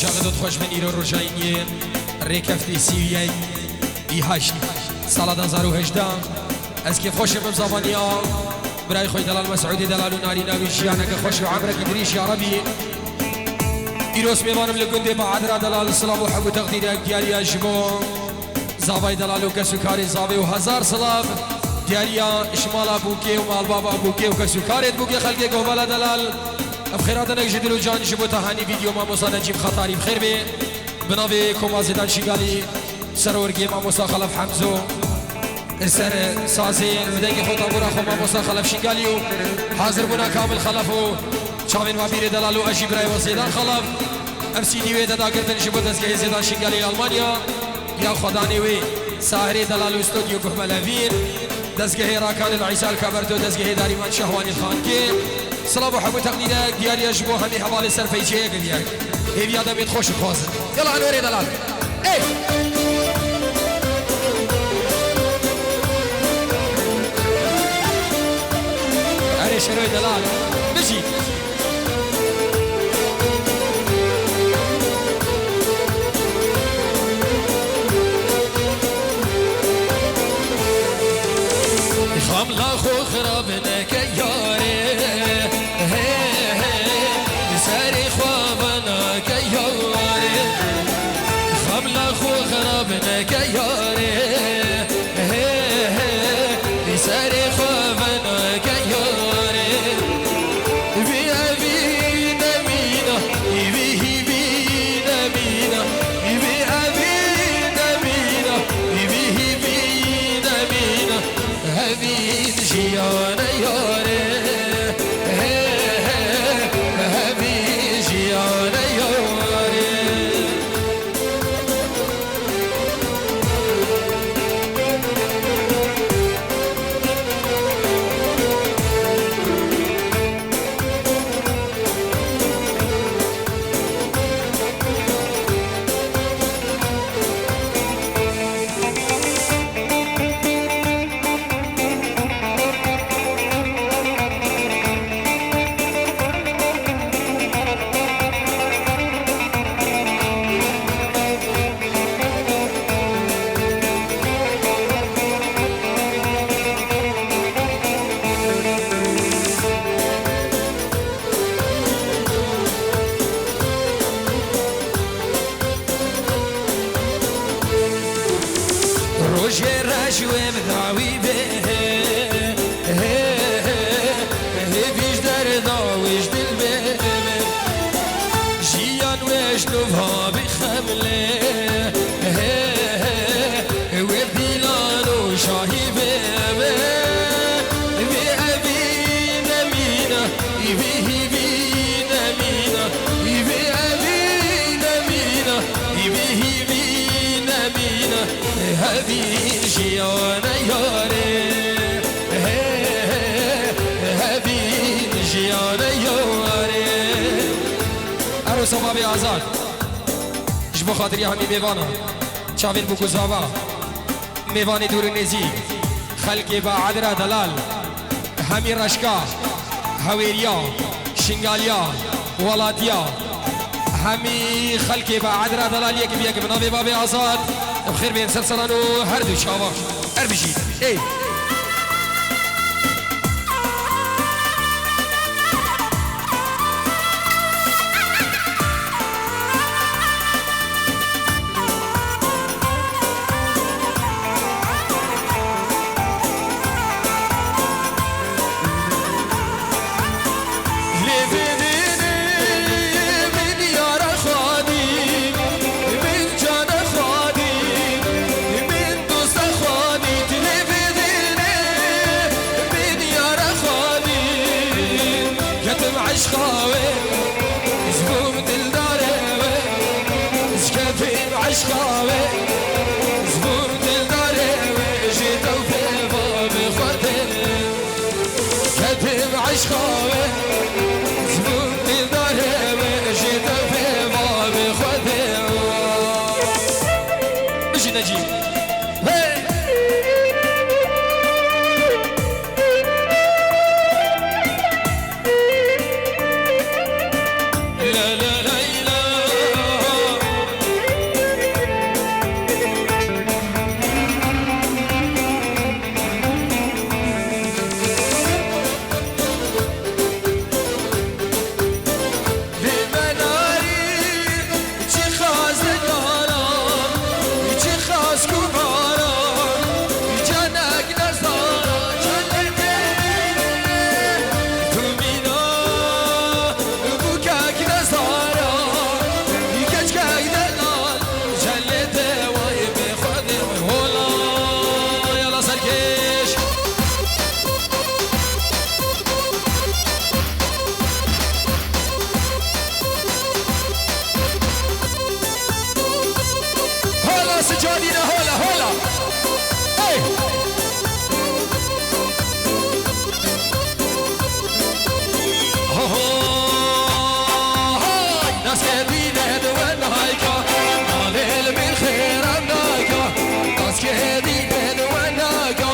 جاغدت خوش من ایرو رجاینی ریکفتی سیویی ای هشت سال 2018 از که خوش بزبانیا برای خوی دلال مسعودی دلال و ناری ناوی شیانه که خوش و عمرك دریش یا ربی ایروس میوانم لگنده با عدرا دلال سلام و حب و تقدیر دیاری اجمو زاوی دلال و کسو کاری زاوی و هزار سلام دیاریا اشمالا بوکی و مال بابا بوکی و کسو کاریت بوکی خلقی گوبالا دلال بخیرات نجدل و جان جبو تهانی ویدیو ما موسا نجیب خطاری بخیر بی بناوی کمازیدان شیگالی سرورگی ما موسا خلف حمزو سر سازی بدهی خود برا خو ما موسا خلف شیگالیو حاضر بنا کامل خلفو چاوین و بیر دلالو اجیب رای و زیدان خلف افسی دیوی دادا کردن جبو دزگه زیدان شیگالی آلمانیا یا خدانی وی ساهری دلالو استودیو گهملوین دزگه راکان العیسال کبرتو دزگه داریمان شهوانی خان که سلام و حب و تقدیرک دیاری اجبو همی حوالی سرفیچه گلیک هیوی آدم بید خوش خوازن یلا انوری دلال ای اری شروع دلال بجی خاملا خو خراب نکه یاره سری خوابنا که یاره خاملا خو خراب نکه یاره سری خوابنا که یاره وی اوی نمینا وی بی نمینا وی اوی نمینا وی بی نمینا هوین جیان یاره هوین جیان یاره رجوه مدعوی به بیش دردا وش دل به جیان وش نوها بخمله و دیلان و شاهی به ابی نمینا ایوی بی نمینا ایوی ابی نمینا ایوی بی نمینا هبی جیان یاره هبی جیان یاره عروس و بابی آزاد جبو خاطری همی میوانا چاوین بگو زاوا میوانی دور نزی خلقی با عدر دلال همی رشکا هویریا شنگالیا ولادیا همی خلقی با عدر دلال یکی بیا که بنابی بابی آزاد بخير بين سلسلان وهردو شابا اربجي اي عشقاوي زبوم دلداري زكافين عشقاوي زبوم دلداري جيت وفي بابي خاطر كاتب عشقاوي زبوم دلداري جيت وفي بابي خاطر مشي نجيب سرکش هلا سجادينا هلا هلا اي ناس كبيرة دوان هايكا مالل من خير النايكا ناس كبيرة دوان هايكا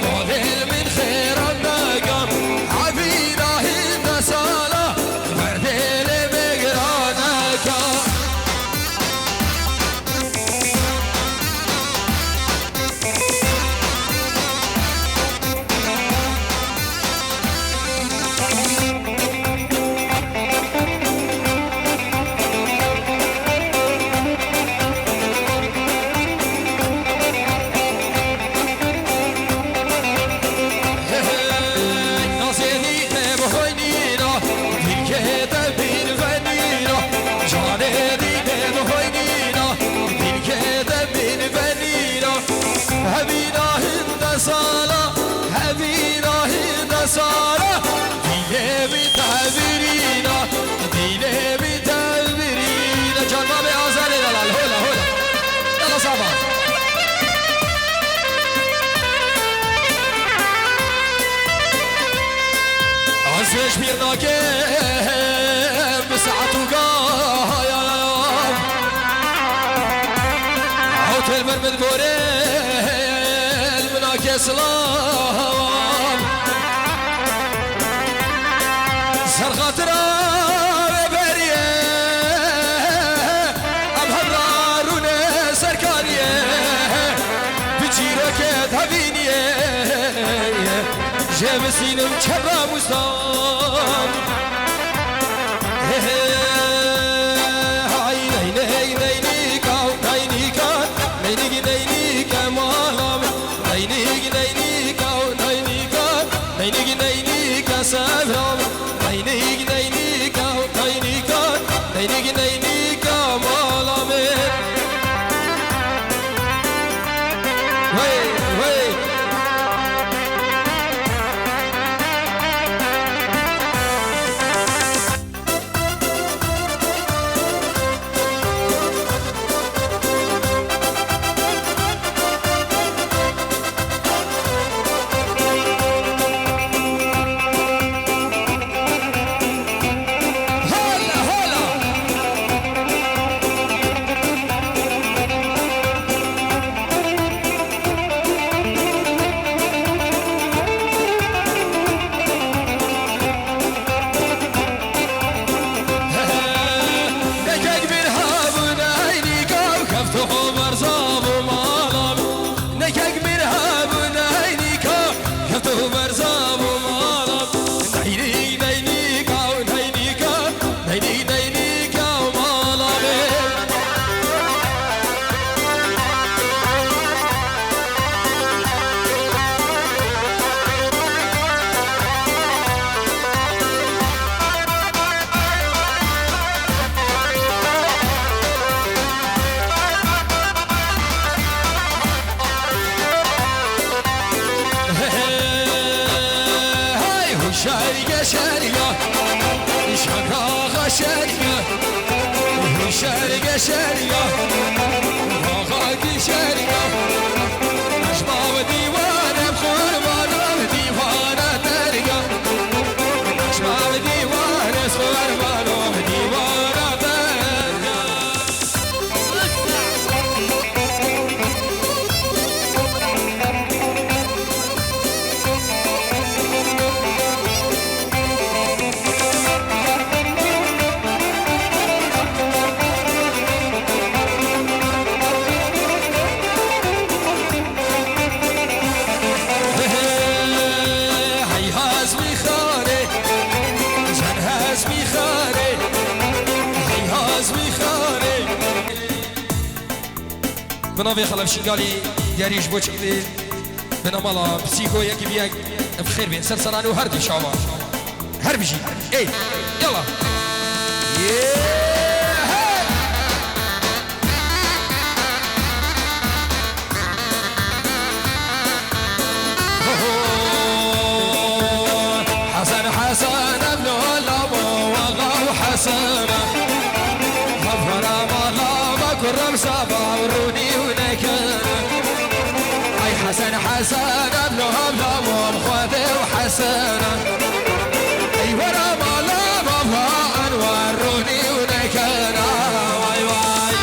مالل من خير النايكا عبينا هنا سالة فردين مقرانايكا سارة ديلي بتعبيرينا ديلي بتعبيرينا جان بابي آزالي دلال هولا هولا يلا صعبا عزيش بيرنا كيف بساعته قايا عوت المرمد بوريل مناكي سلام سرخاطرة ببرية أم هرارون سركارية بجيرك هبينية جمسينم كبا مستام هاي نيني نينيكا نينيكا نينيكي نينيكا مالام نينيكي نينيكا نينيكا نينيكي نينيكا سافرام نينيك نينيكا نينيكا نينيك نينيكا مالامي وي وي شارقة شارقة شقاقة شارقة شارقة شارقة غاقي شارقة أشباب ديوانة بخربانة ديوانة تارقة أشباب ديوانة بخربانة ديوانة تارقة بنابي خلف شنقالي دياريش بوشكلي بنامالا بسيكو يكي بيك بخير بين سلسلانو هردي شعبا هربجي اي يلا حسن حسن ابنهم لهم خذي وحسنه اي ورا مالا بابا انوار روني ونكنا واي واي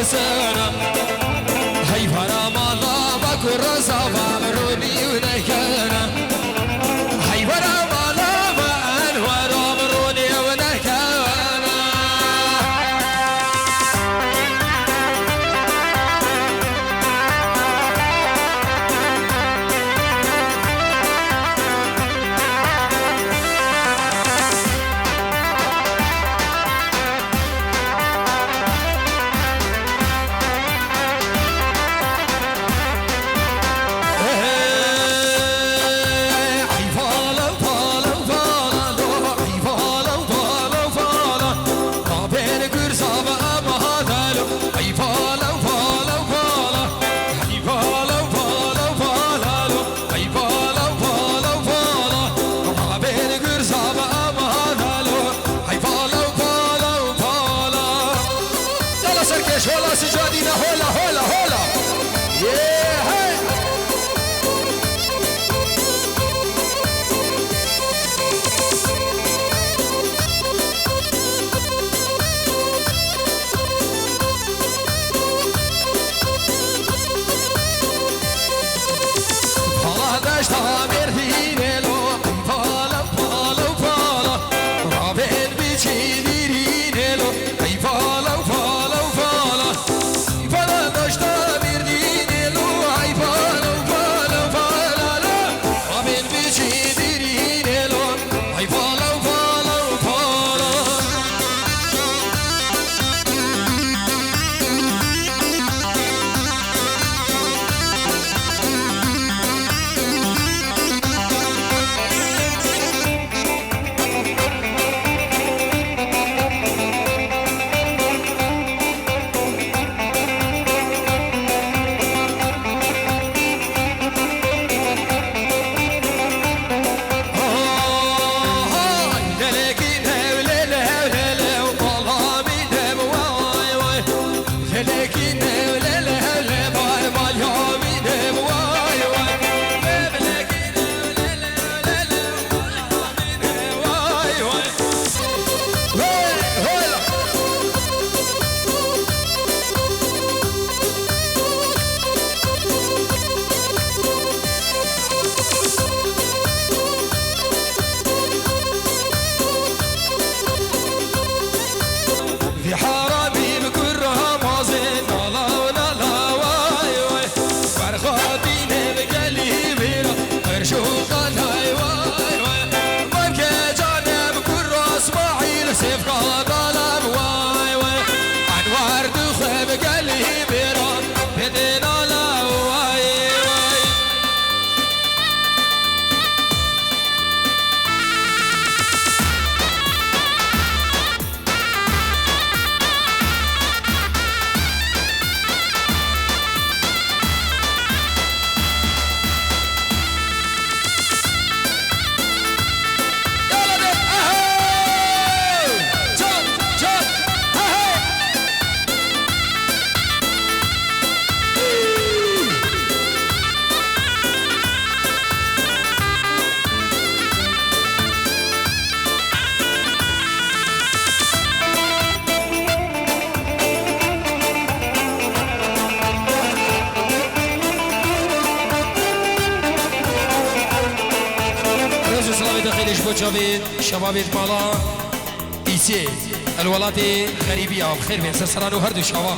حسنة هي فرا مالا بكر صفا مروني ونكنا هي فرا مالا بأنوار مروني ونكنا هولا سجادينا هولا هولا هولا فلا دشت مردين لو فلا فلا فلا رابين بيچيدين لو فلا فلا فلا دشت مردين لو فلا فلا فلا رابين بيچيدين لو فلا فلا فلا جاوید شبابید بالا ایسی الولات غریبی آب خیر بین سرسران و هر دو شوا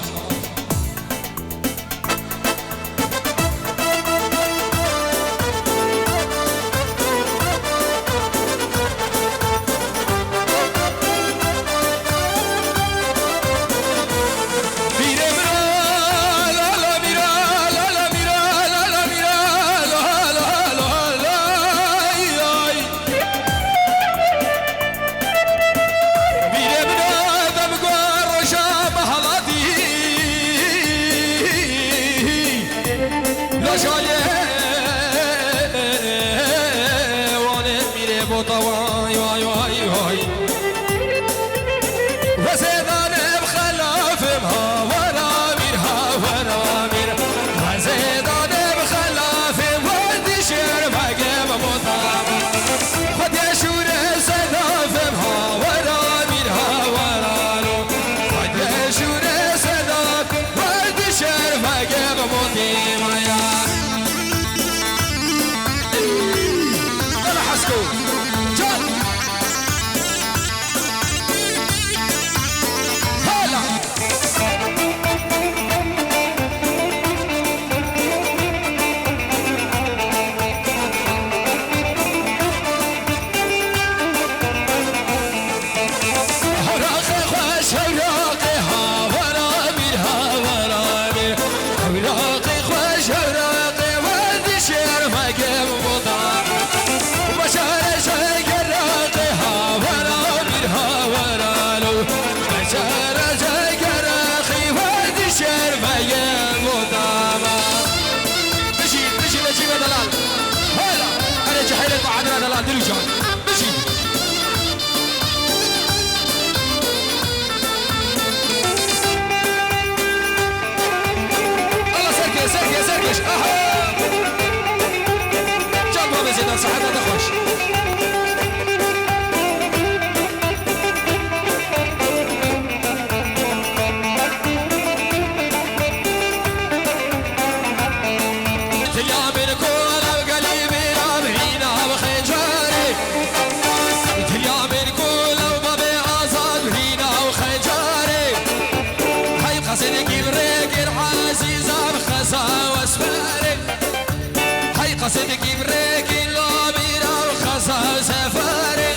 قصدك بريك اللوبيرا وخاصة سفاري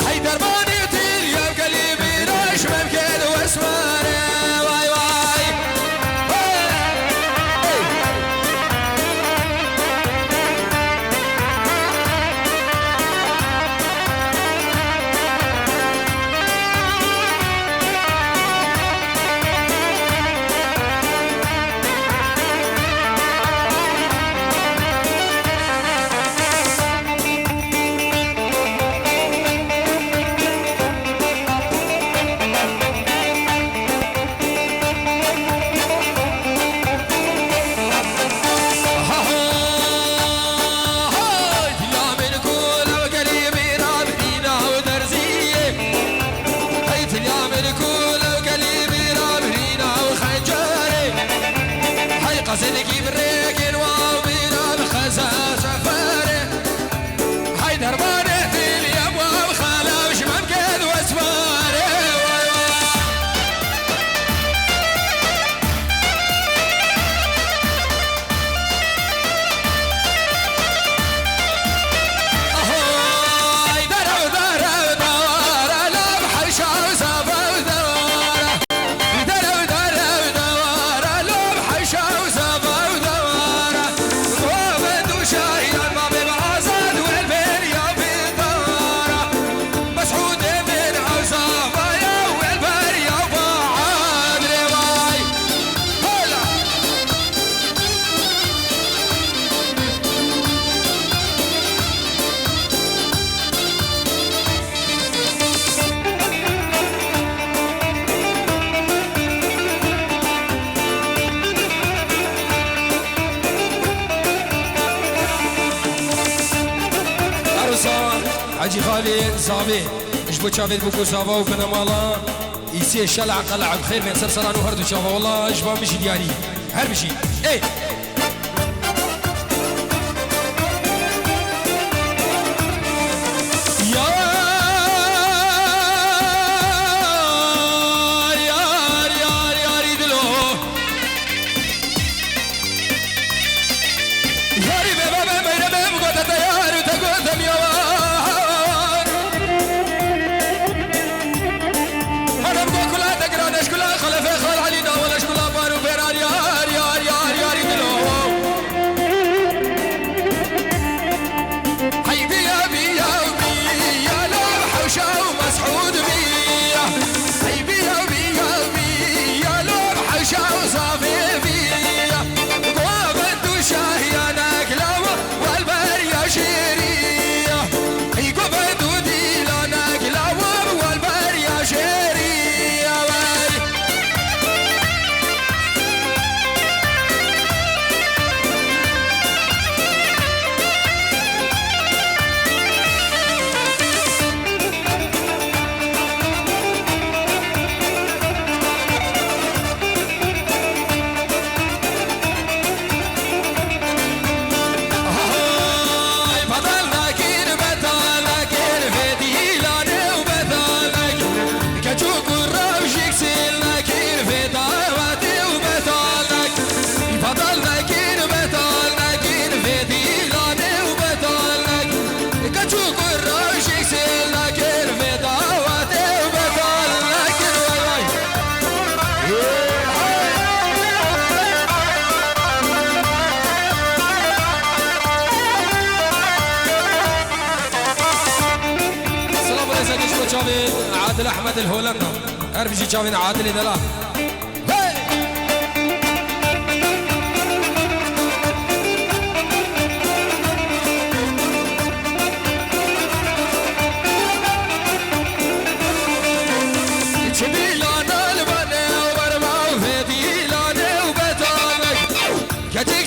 هاي درباني وتيل يا قلبي راش ممكن واسماري واي واي قصدك بريك الواو بينا بخزا سفاري هاي درباني تيل يا ابواب خاله وش ممكن واسفاري هاي درو درو دوارة لا بحرشة وسافة ودوارة درو درو دوارة لا بحرشة حاجي خالد صافي اشبو شافيت بوكو صافا وبنا مالا يسي الشلع قلع بخير من سرسران وهردو شافا والله اشبا مشي دياري هر مشي ايه عادل احمد الهولندا اربجي جاوين عادل دلا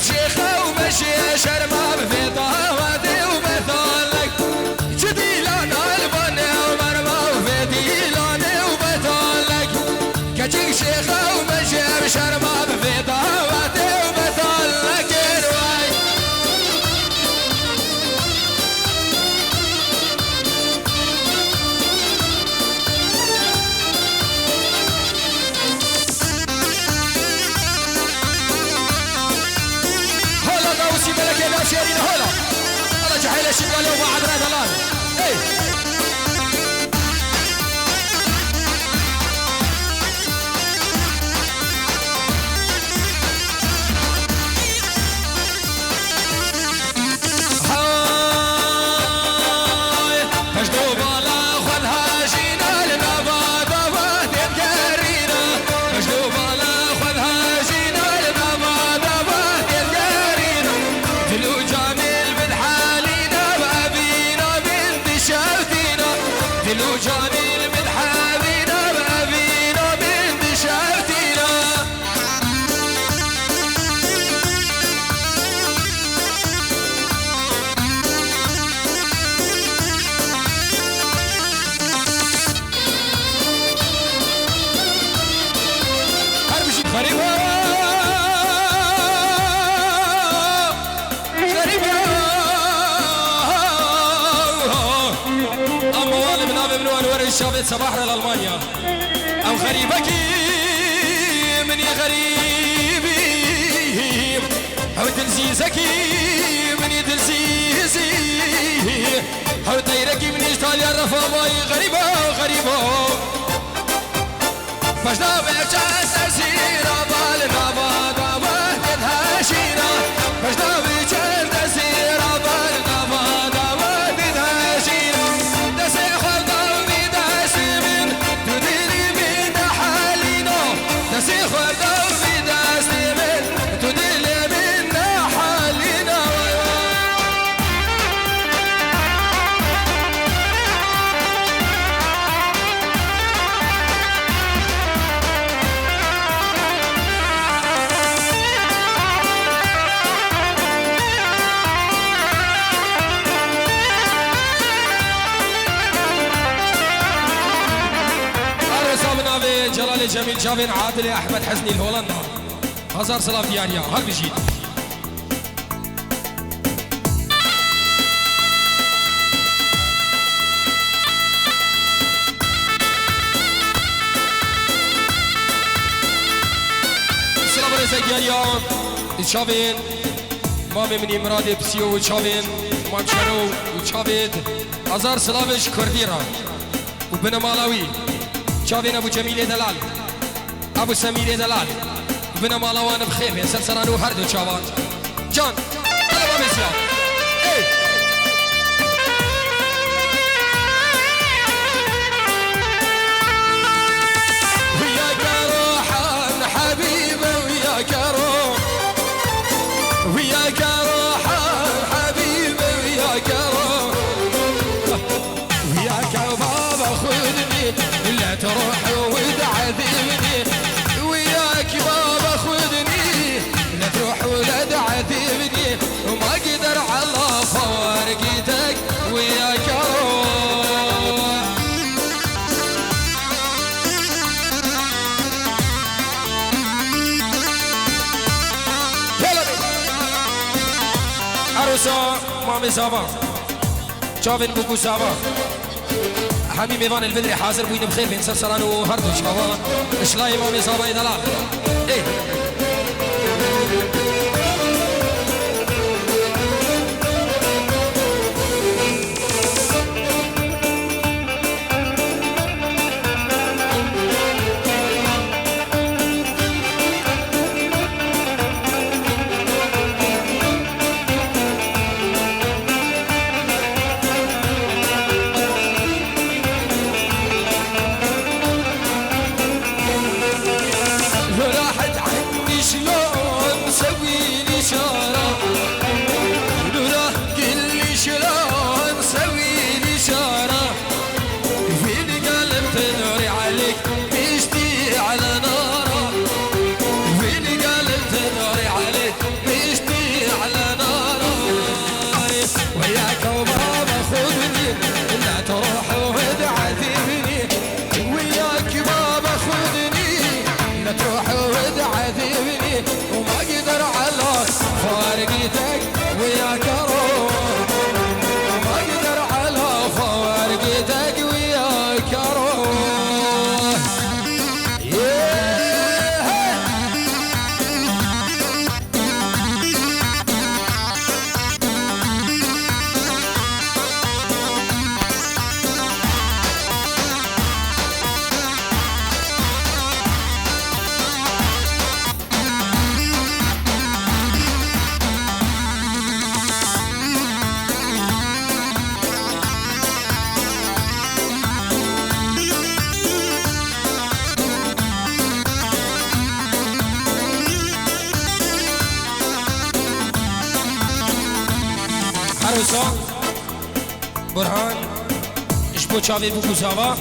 شيخه ومشي شرمه بفيطه وادي وبثالك شافت صباح لألمانيا أو غريبك من يا غريبي أو تنزيزك من يدلزيزي أو طيرك من إيطاليا الرفاضي غريبة غريبة فجنا بجاز سيرة بالنا بابا تنهاشينا فجنا بجاز سيرة بالنا بابا تنهاشينا تسيخ نسيخ ودومي داسي من تدل منا حالنا جلال جميل جابن عادل احمد حسني الهولندا هزار سلاف دياريا هر بجيت سلام رزق دياريا تشافين مامي مني مراد بسيو تشافين مام شنو وتشافين هزار سلافش كرديرا وبنا مالاوي شافين ابو جميل دلال ابو سمير دلال بنا مالوان بخيمه سلسلان وهردو شابان جان هلا ما بيسيا اي وياك روحان حبيبي وياك روح وياك روحان حبيبي وياك روح وياك بابا خذني لا تروح وتعذبني وياك بابا خذني لا تروح ولا تعذبني وما قدر على فوارقتك وياك روح يلا عروسة مامي سابا شافن بوكو سابا حبيب ايفان البدري حاضر بوين بخير بين سرسران وهردو شباب اشلاي مامي صابا يدلال ايه راحت عني عروسا برهان اش بو چاوی بو گزاوا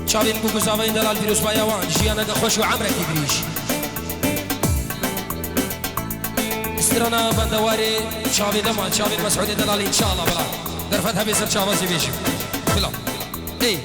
چاوی بو گزاوا این دلال ویروس بایوان جیانا دا خوش و عمره کی گریش استرانا بندواري چاوی دمان چاوی مسعود دلالی انشاءالله بلا درفتها بيسر چاوازي بيشم بلا اي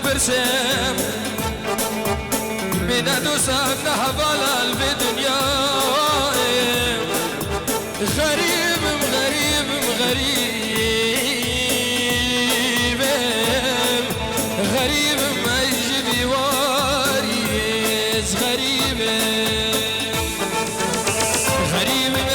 برسم من دوسم نهبال بدنيا غريب غريب غريب غريب ما يجي واريز غريب غريب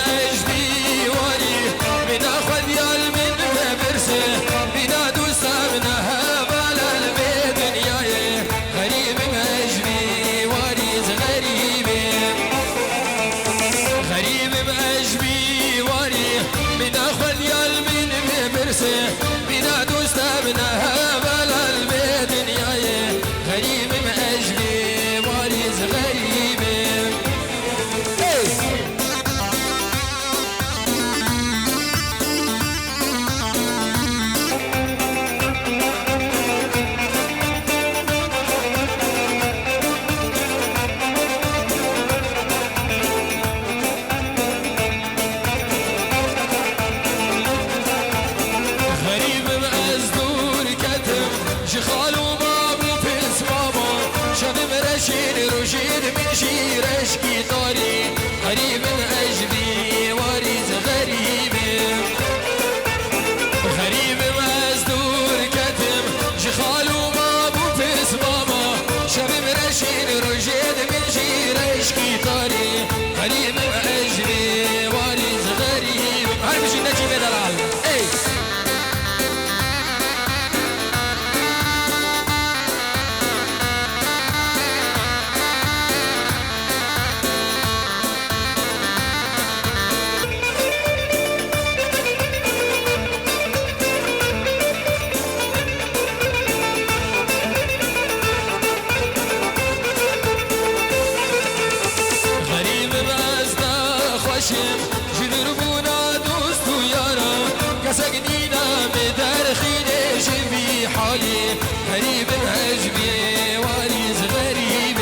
حالي غريب هجبي واريز غريب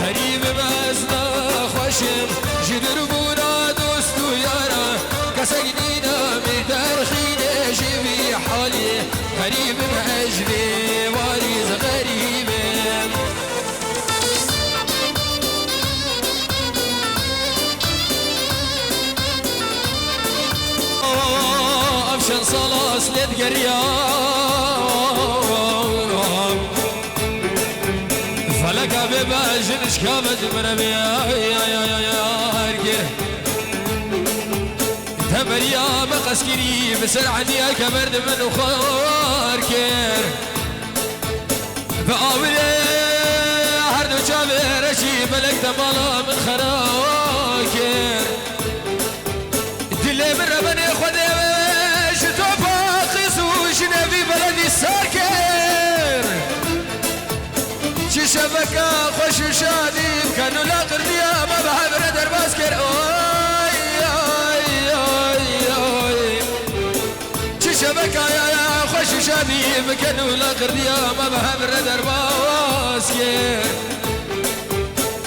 غريب بازنا خوشم جدر بونا دوست و یارا کسگنینا میدر خیلی جبی حالی غريب هجبي واريز غريب أبشن صلاص لتقريا فلك بباجن شكابت مربيا تبريا مقسكري بسرعني كبرد من خاركر بأولي هردو جابر رشي بلك تمالا من خراكر دلي من ربني خدي شتوفا خيسوش نبي بلدي ساركر شي شبكة خوش وشادي كانوا لا قرديا ما بحب ندر باسكر شبكة يا خوش شادي مكانوا لا قرديا ما بحب ندر باسكر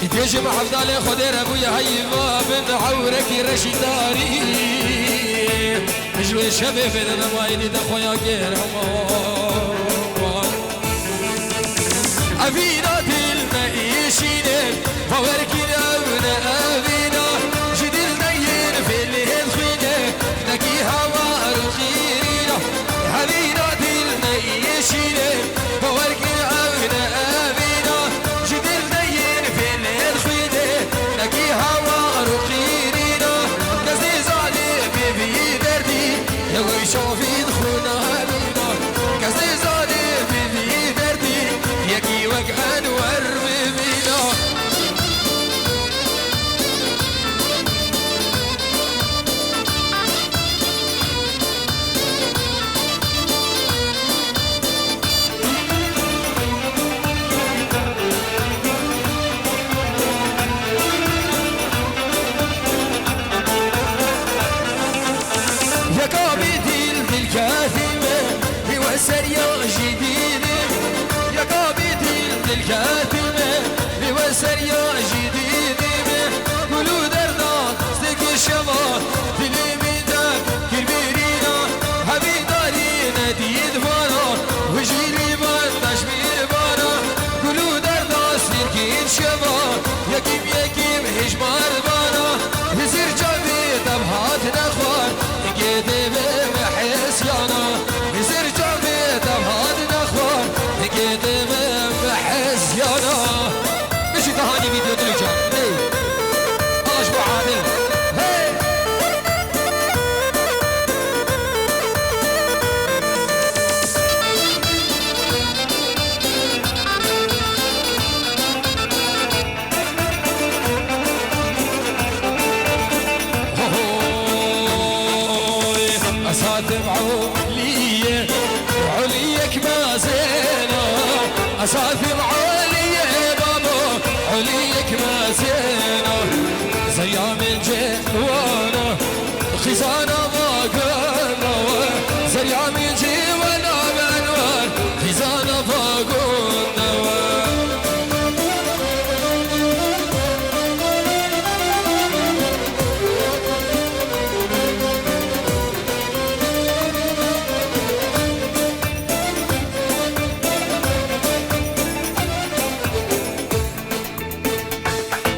يتيجي محفظالي خدير ابويا هيفا بن عورك رشي داري جوي شبي في دمايلي دخويا غير أبينا المعيشين فوركنا من أبينا جديد نين في الخينة نكي هوا الخيرين أبينا المعيشين فوركنا من أبينا جديد نين في الخينة نكي هوا الخيرين نزي ظالم في دردي يوي شوفي دخونا أبينا كزي ظالم في دردي يكي وقعن ورمينا يا قابيتي الكاثمة بوسريا جديد يا قابيتي الكاثمة بوسريا جديد قولوا درنا سك الشباب تلميذا كبيرينا هبي دارينا ديد فانا وجيلي بان تشمير بانا قولوا درنا سك الشباب يكيم هجمار بانا هزر جابي تبهات نخوار تقيدي بمحسيانا هزر جابي تبهات نخوار تقيدي بمحسيانا مشي تهاني فيديو دلوجان اي الله شبو عادل هي أساتم عليا وعليك ما زينا أساتم عليا بابا عليك ما زينا زيام الجوانا خزانة فاقنا زيام الجوانا بأنوار خزانة فاقنا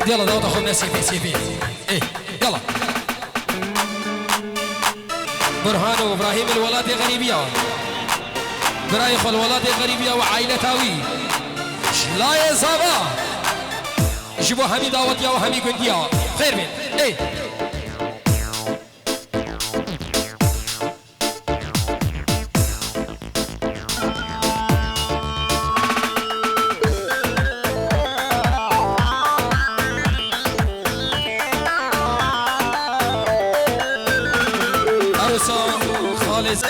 يلا داود اخونا سيفي ايه يلا برهان وابراهيم الولاد غريبية برايخ الولاد غريبية وعائلة تاوي شلاي صابا جيبوا همي دعوتيا وهمي قنديا خير بين ايه خالص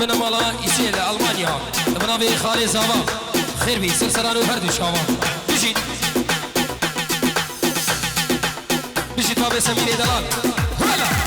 بنا مالا يسيل ألمانيا بنا في خالي زابا خير بي سرسران وهردو شاوا بجيت بجيت بابي سميري دلال هلا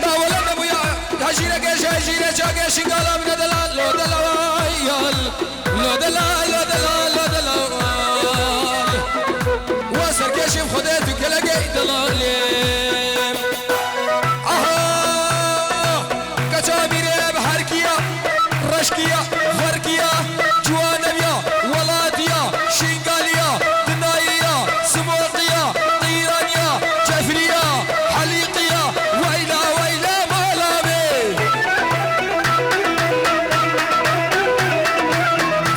داولا نبويا هجيرة قيش هجيرة شاقيش قالا من دلال لو دلال لو دلال لو دلال لو دلال واسر قيش بخديت وكلاقي دلالي كتابيري بحركية رشكية فركية جوانبية ولادية شنقالية دناية سموقية طيرانية جفرية حليقية ويلا ويلا مالامي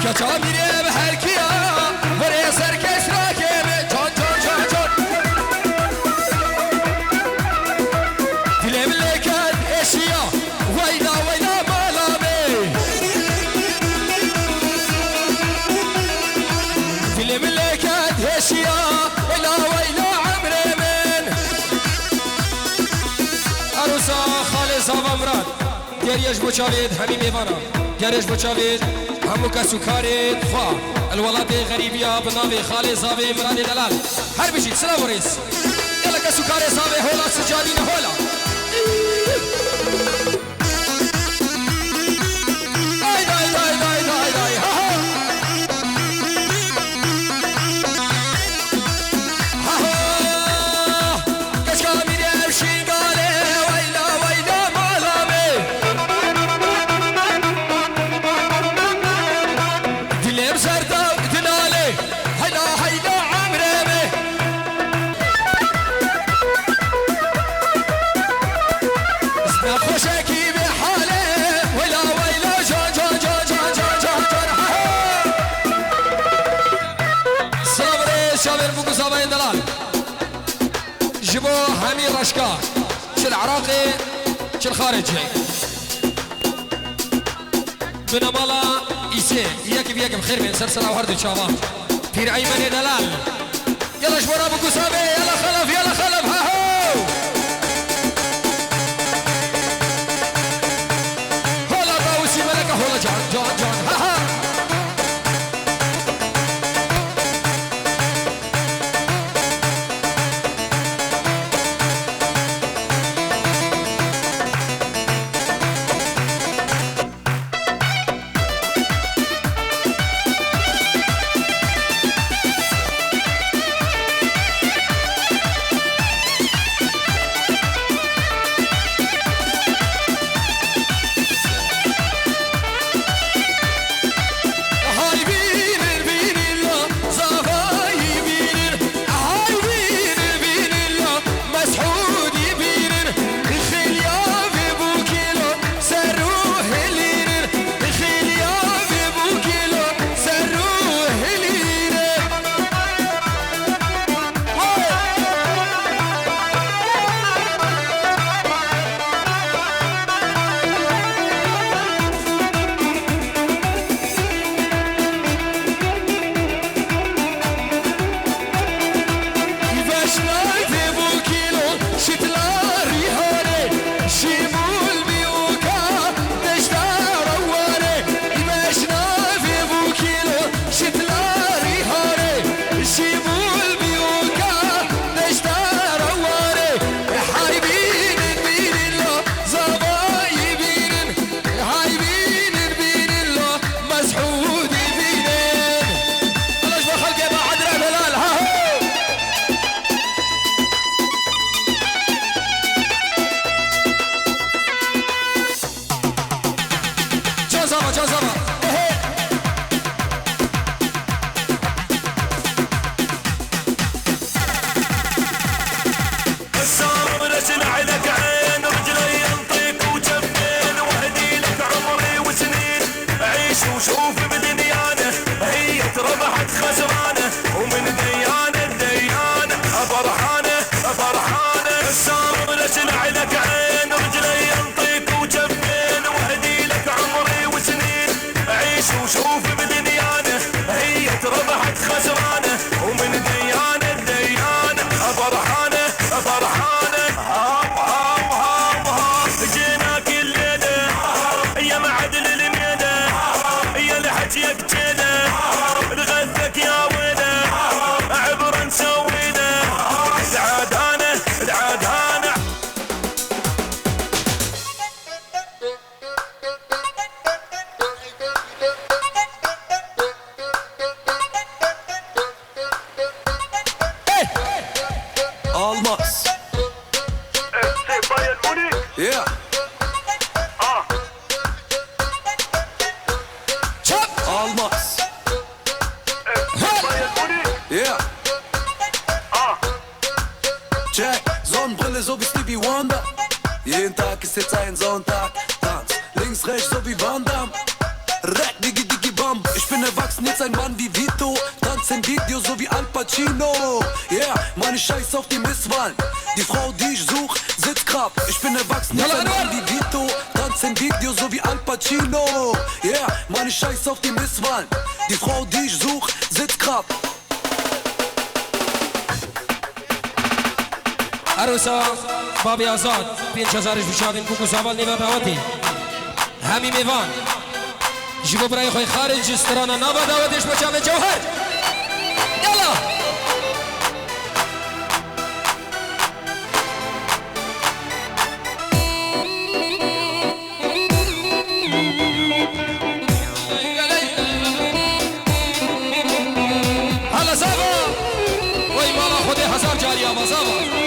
كتابيري بحركية وريسر كيس راكبي جون جون جون جون دلم لكن اشياء ويلا ويلا مالامي دلم لكن اشياء ويلا ويلا عمري من عروسا خالي زابا مراد گریش بچاوید همین میوانا گریش بچاوید همو کسو کارید خواه الولاد غریبیا بناوی خالي زابي مراد دلال هر بشید سلام وريس يلا کسو کاری زابي هولا سجادين هولا داي داي داي داي داي داي ها ها جبو همي رشكا شل عراقي شل خارجي بنمالا إيسي ياكب ياكب خير من سلسلة وهردو شابان بير أيمن دلال يلا جبورا بكو سابي يلا خلف يلا خلف ها هو هولا باوسي ملكة هولا جان جان جان ها ها Almaz. FC Bayern Munich. Yeah. Almaz. FC Bayern Munich. Yeah. Check. Sonnenbrille so wie Stevie Wonder. Jeden Tag ist jetzt ein Sonntag. Tanz links, rechts so wie Van Damme. Rack, Digi, Digi, Bam. Ich bin erwachsen, jetzt ein Mann wie Vito. Tanz im Video so wie Al Pacino. Yeah, meine Scheiß auf die Misswahlen. Die Frau, die ich such, sitzt grad. Ich bin erwachsen, jetzt ein Mann wie Vito. Tanz im Video so wie Al Pacino. Yeah, meine Scheiß auf die Misswahlen. Die Frau, die ich such, sitzt grad. عروسا بابی آزاد 5000 بشادین کوکو سوال نیو دعوتی همی میوان جبو برای خوی خارج استرانا نوا دعوتش بچه جوهر یلا هلا سابا وی مالا خودی هزار جاری آبا سابا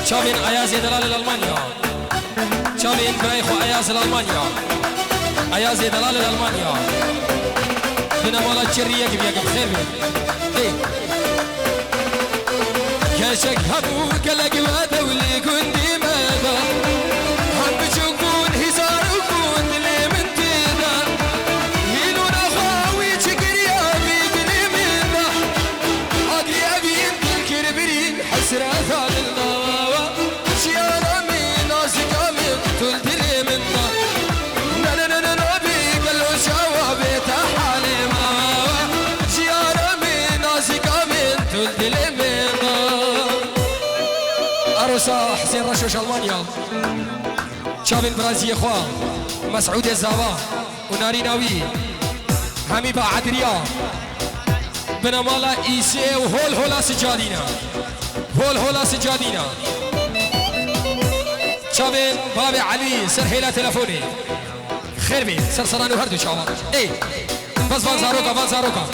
شابين اياز دلال الالمانيا شابين برايخو اياز الالمانيا اياز دلال الالمانيا بنا مالا تشريه كبيا بخير ايه كاشك هبو كلك ما دولي كنتي ماذا هم بتشوفون هزار وكون اللي من تدا يلون اخاوي تشكريا بيدني منا اقري ابين تنكر برين حسرات على النار عروسا حسين رشوش ألمانيا شابين برازيل خوا مسعود الزابا وناري ناوي همي با عدريا بنمالا إيسي وهول هولا سجادينا هول هولا سجادينا شابين بابي علي سرحيلا تلفوني خير بي سرسرانو هردو شابا ايه بس فان زاروكا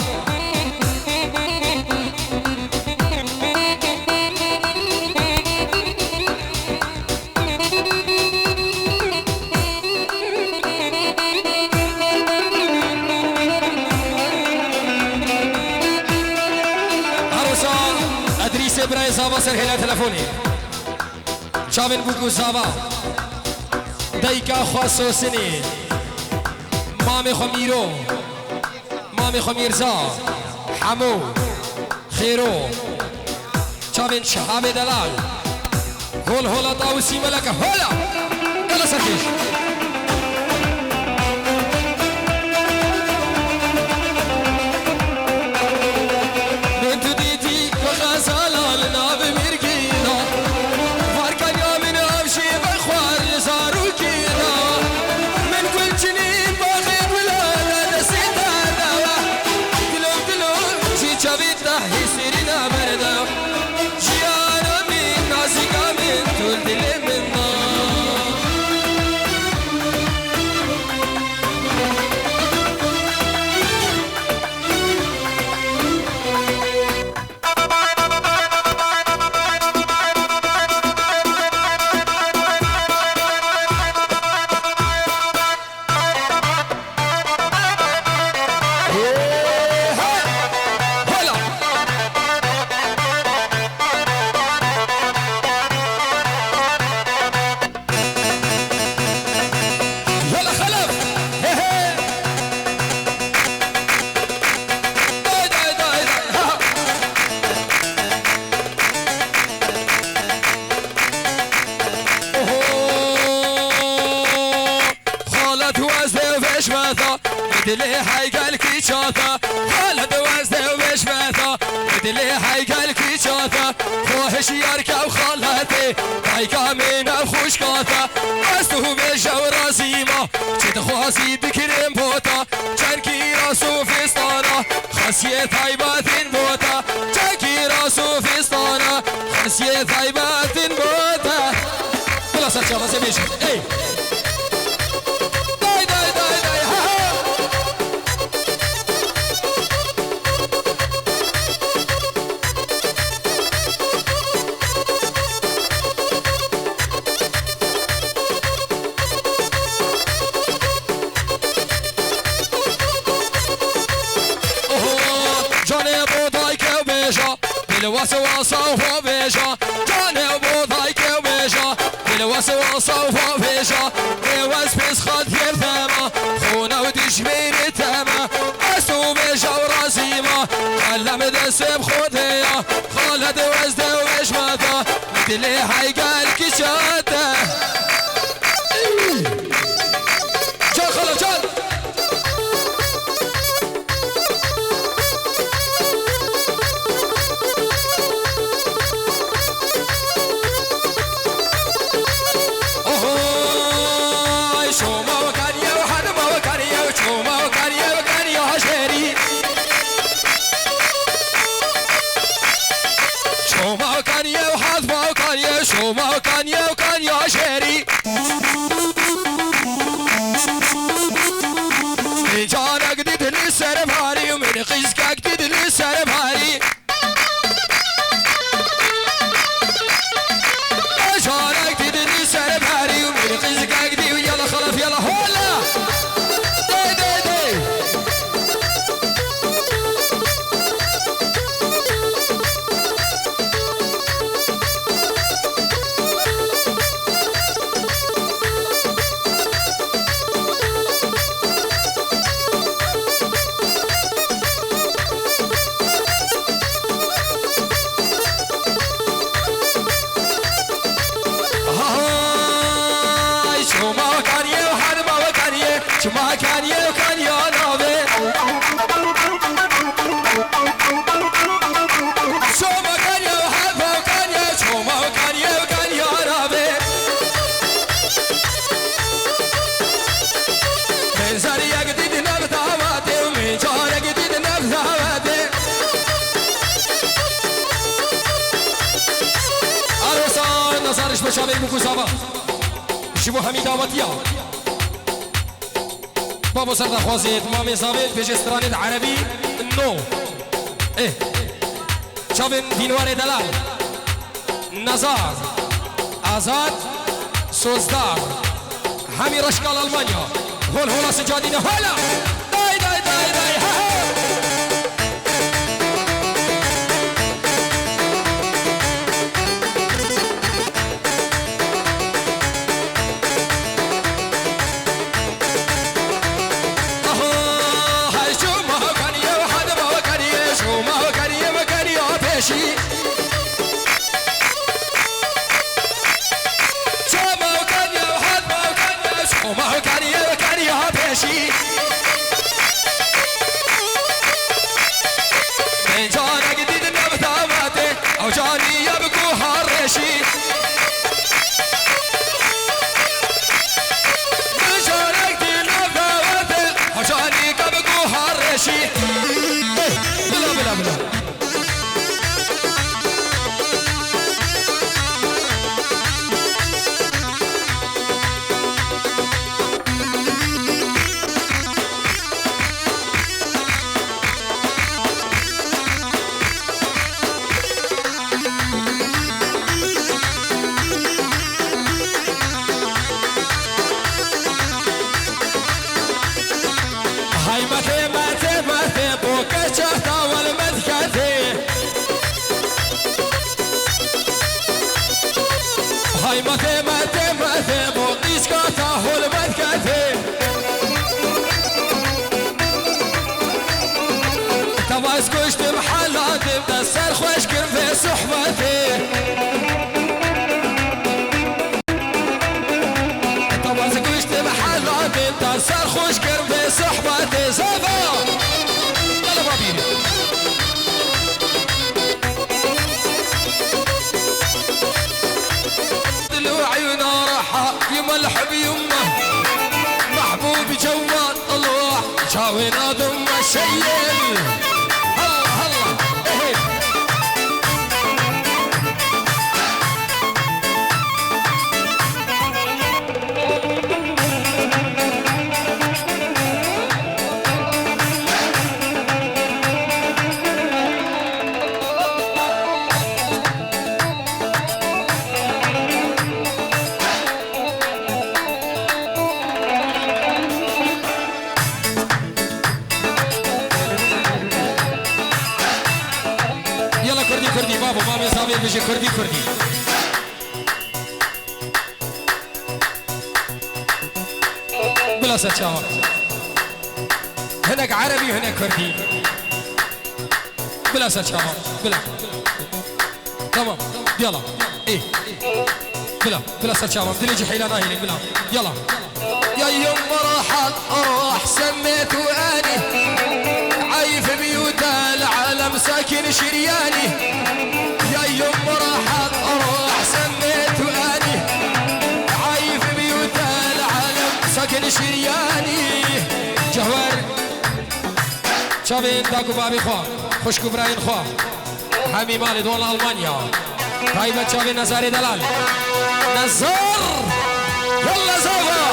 براي زابا سر هلا تلفوني شابن بوكو زابا دایکا خواستوسنی مامي خميرو مامي خميرزا حمو خيرو شابن شهاب دلال هول هولا طاوسي ملكة هولا يلا سكيش بنت ديتي وغزالة لنا بمرقينا فاركا يا من أمشي بخوار زارو كينا من كل جنين باخد ولا نسيت هذا دلو جي شبيته يسيرنا بردا جيانا من نازقا من طول دل منا بدلي هاي قالكي شاطة خالد وزده ومش ماثا بدلي هاي قالكي شاطة خوهش يركب خالتي هايكا من الخوش قاطة أستو بيجا ورازيمة جد خواسي بكرم بوتا جنكي راسو فستانا خاصية ثايبات بوتا جنكي راسو فستانا خاصية ثايبات بوتا خلاص أتشافى سبيش اي وسواسة وفوفيشا جاني وبوضايك وبيشا وسواسة وفوفيشا ويوز بس خد يرثما خونا ودشمين التما أسو بيشا وراسيما خلا مدسم خوديا خالد وزده وشماتا مثلي هاي قالك شاتا جان خلا جان شوما كان يا شيري من جانا قدد للسر بهاري ومن خزقا قدد للسر بهاري جانا قدد للسر بهاري ومن خزقا قدد يلا خلف يلا هولا دي دي دي ما كان يوكان يا نوبي شو ما كان يوحب وكان شو ما كان يوكان يا نوبي من زاري يقدد نبذاواتي ومن جار يقدد نبذاواتي أرسان نصارش بشامي بكو سابا شبو حميد آواتيا بابا سرد خوازيت مامي زابيت بيج استرانيت عربي نو ايه شابن دينوار دلال نزار آزاد سوزدار همي رشكال ألمانيا هول هولا سجادين هولا داي داي داي داي وما هو كان يا بيشي من جانا جديد نبثاماتي او جاني يبكو هالرشي من جانا جديد نبثاماتي او جاني يبكو هالرشي بلا بلا بلا هاي متى بوقيس كاته المذكثي تباس كشت محلات بدسر خوش كن في صحبتي تباس كشت محلات بدسر خوش كن في صحبتي زفا يلا بابيني يملح بيمه محبوب جوال الله جاوينا ذم الشيل هلا هلا ايه كردي بابا ما بيساوي بيجي كردي بلا سجاوة هناك عربي هناك كردي بلا سجاوة بلا تمام يلا ايه بلا سجاوة بدي يجي حيلانا هيني بلا يلا يا يوم راح اروح سميت واني عايف بيوت العالم ساكن شرياني يا يوم راح اروح سميت واني عايف بيوت العالم ساكن شرياني جهور شافين داكو بابي خوا خشكو براين خوا حمي مالي دول المانيا طيبة شافين نزاري دلال نزار يلا زوغا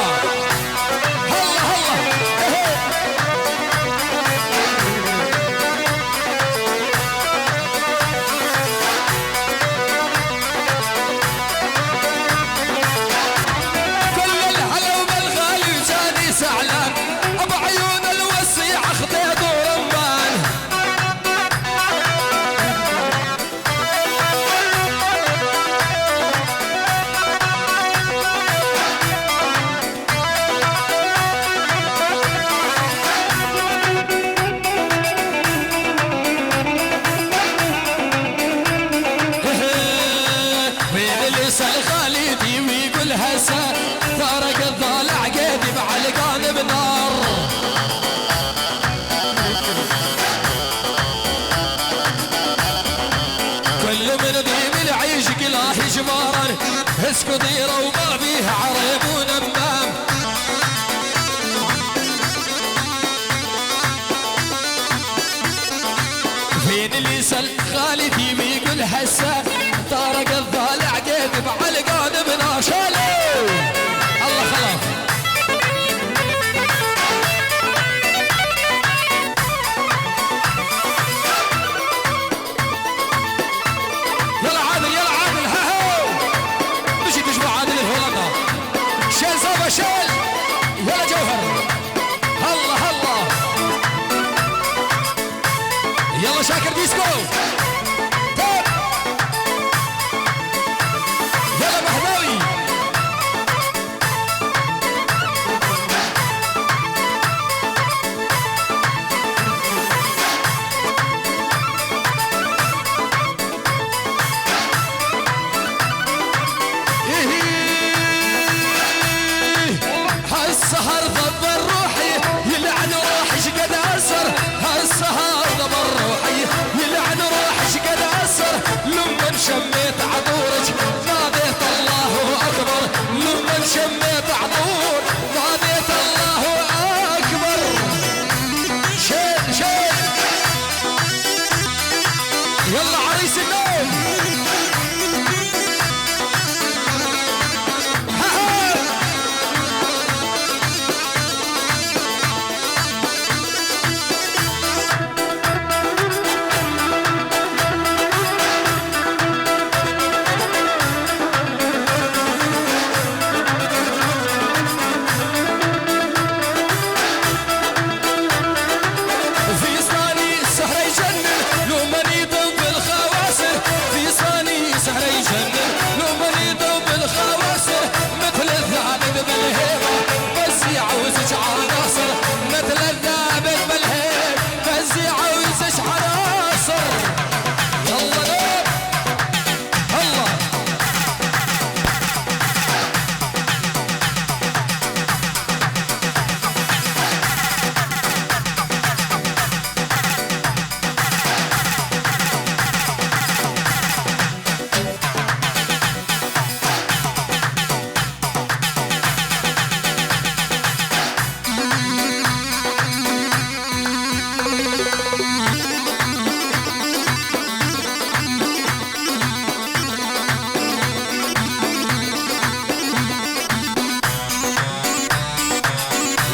اسكو ضيرة وما بيها عريب ونمام فين اللي يسأل خالتي بيقول هسه طارق الضالع قيد بعلقان بناشالي الله خلاص شيل يلا جوهر هلا هلا يلا شاكر ديسكو طب يلا محماوي هالسهر ضبر روحي يلعن روحي شقد أسر هالسهر ضبر روحي يلعن روحي شقد أسر لما شميت عطورك ناديت الله أكبر لما شميت عطور ناديت الله أكبر شيل شيل يلا عريس النوم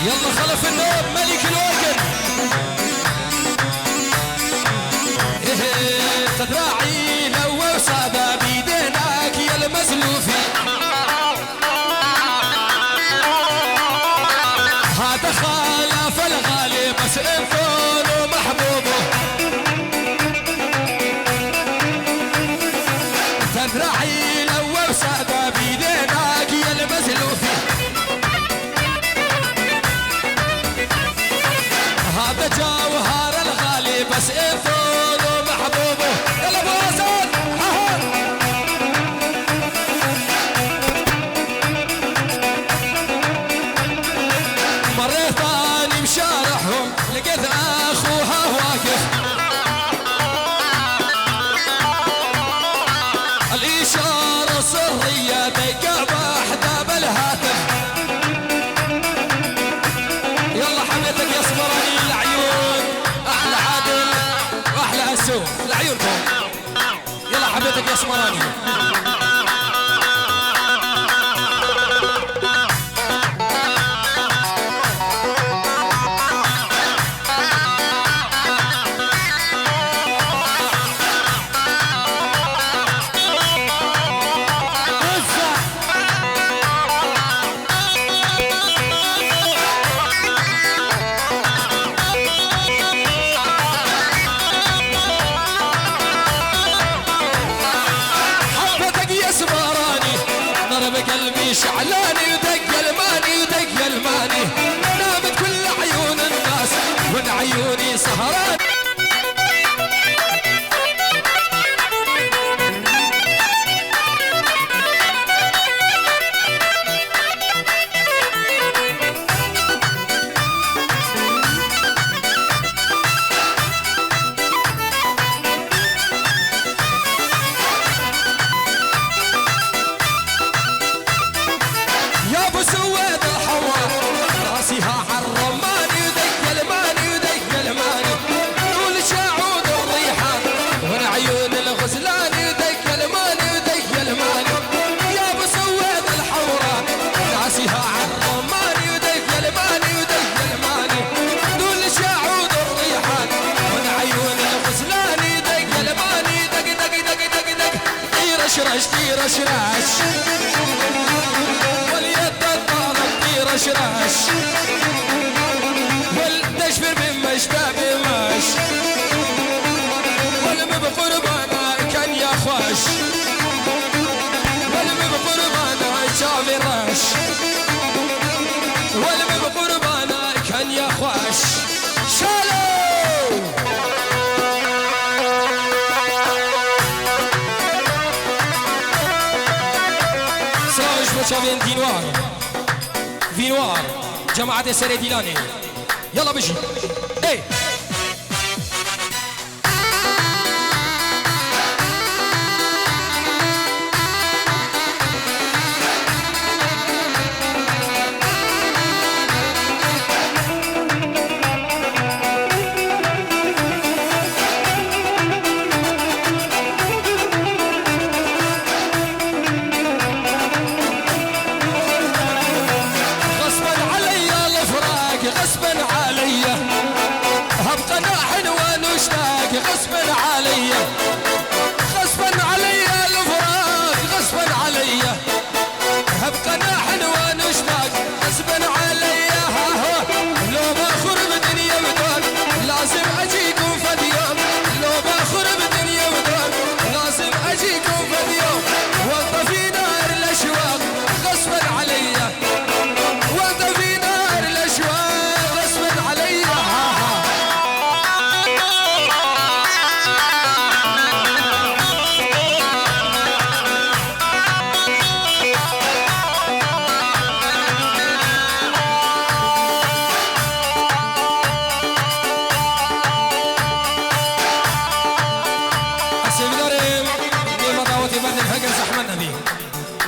يلا خلف النوم ملك الوكل تدراعي لو وصابة بيدينك يا المزلوفي هذا خالف الغالي بس انفون ومحبوبه تدراعي لو وصابة بيدينك يا المزلوفي هذا جوهر الغالي بس انفون ومحبوبه يلا ابو اسد مريت اني مشارحهم لقيت اخوها واقف الاشاره سريه دقه واحده بالهاتف يلا حملتك يا اسمراني العيون احلى عادل واحلى اسوم لعيونكم يلا حملتك يا اسمراني قلبي شعلاني ودق الماني ودق الماني نامت كل عيون الناس وان عيوني سهران سويت الحوار راسيها عالرماني ودق الماني ودق الماني طول شعود الريحان وانا عيون الغزلاني ودق الماني ودق الماني يا ابو سويت الحوار راسيها عالرماني ودق الماني ودق الماني طول شعود الريحان وانا عيون الغزلاني دق الماني دق دق دق دق دق طيرش رش طيرش رش رش رش والتشفير بمش بمش والم بقربانا كان يخوش والم بقربانا شافي رش والم بقربانا كان يخوش شالو سراج بچه دینوار Vinoir جماعة سري ديلاني يلا بجي ايه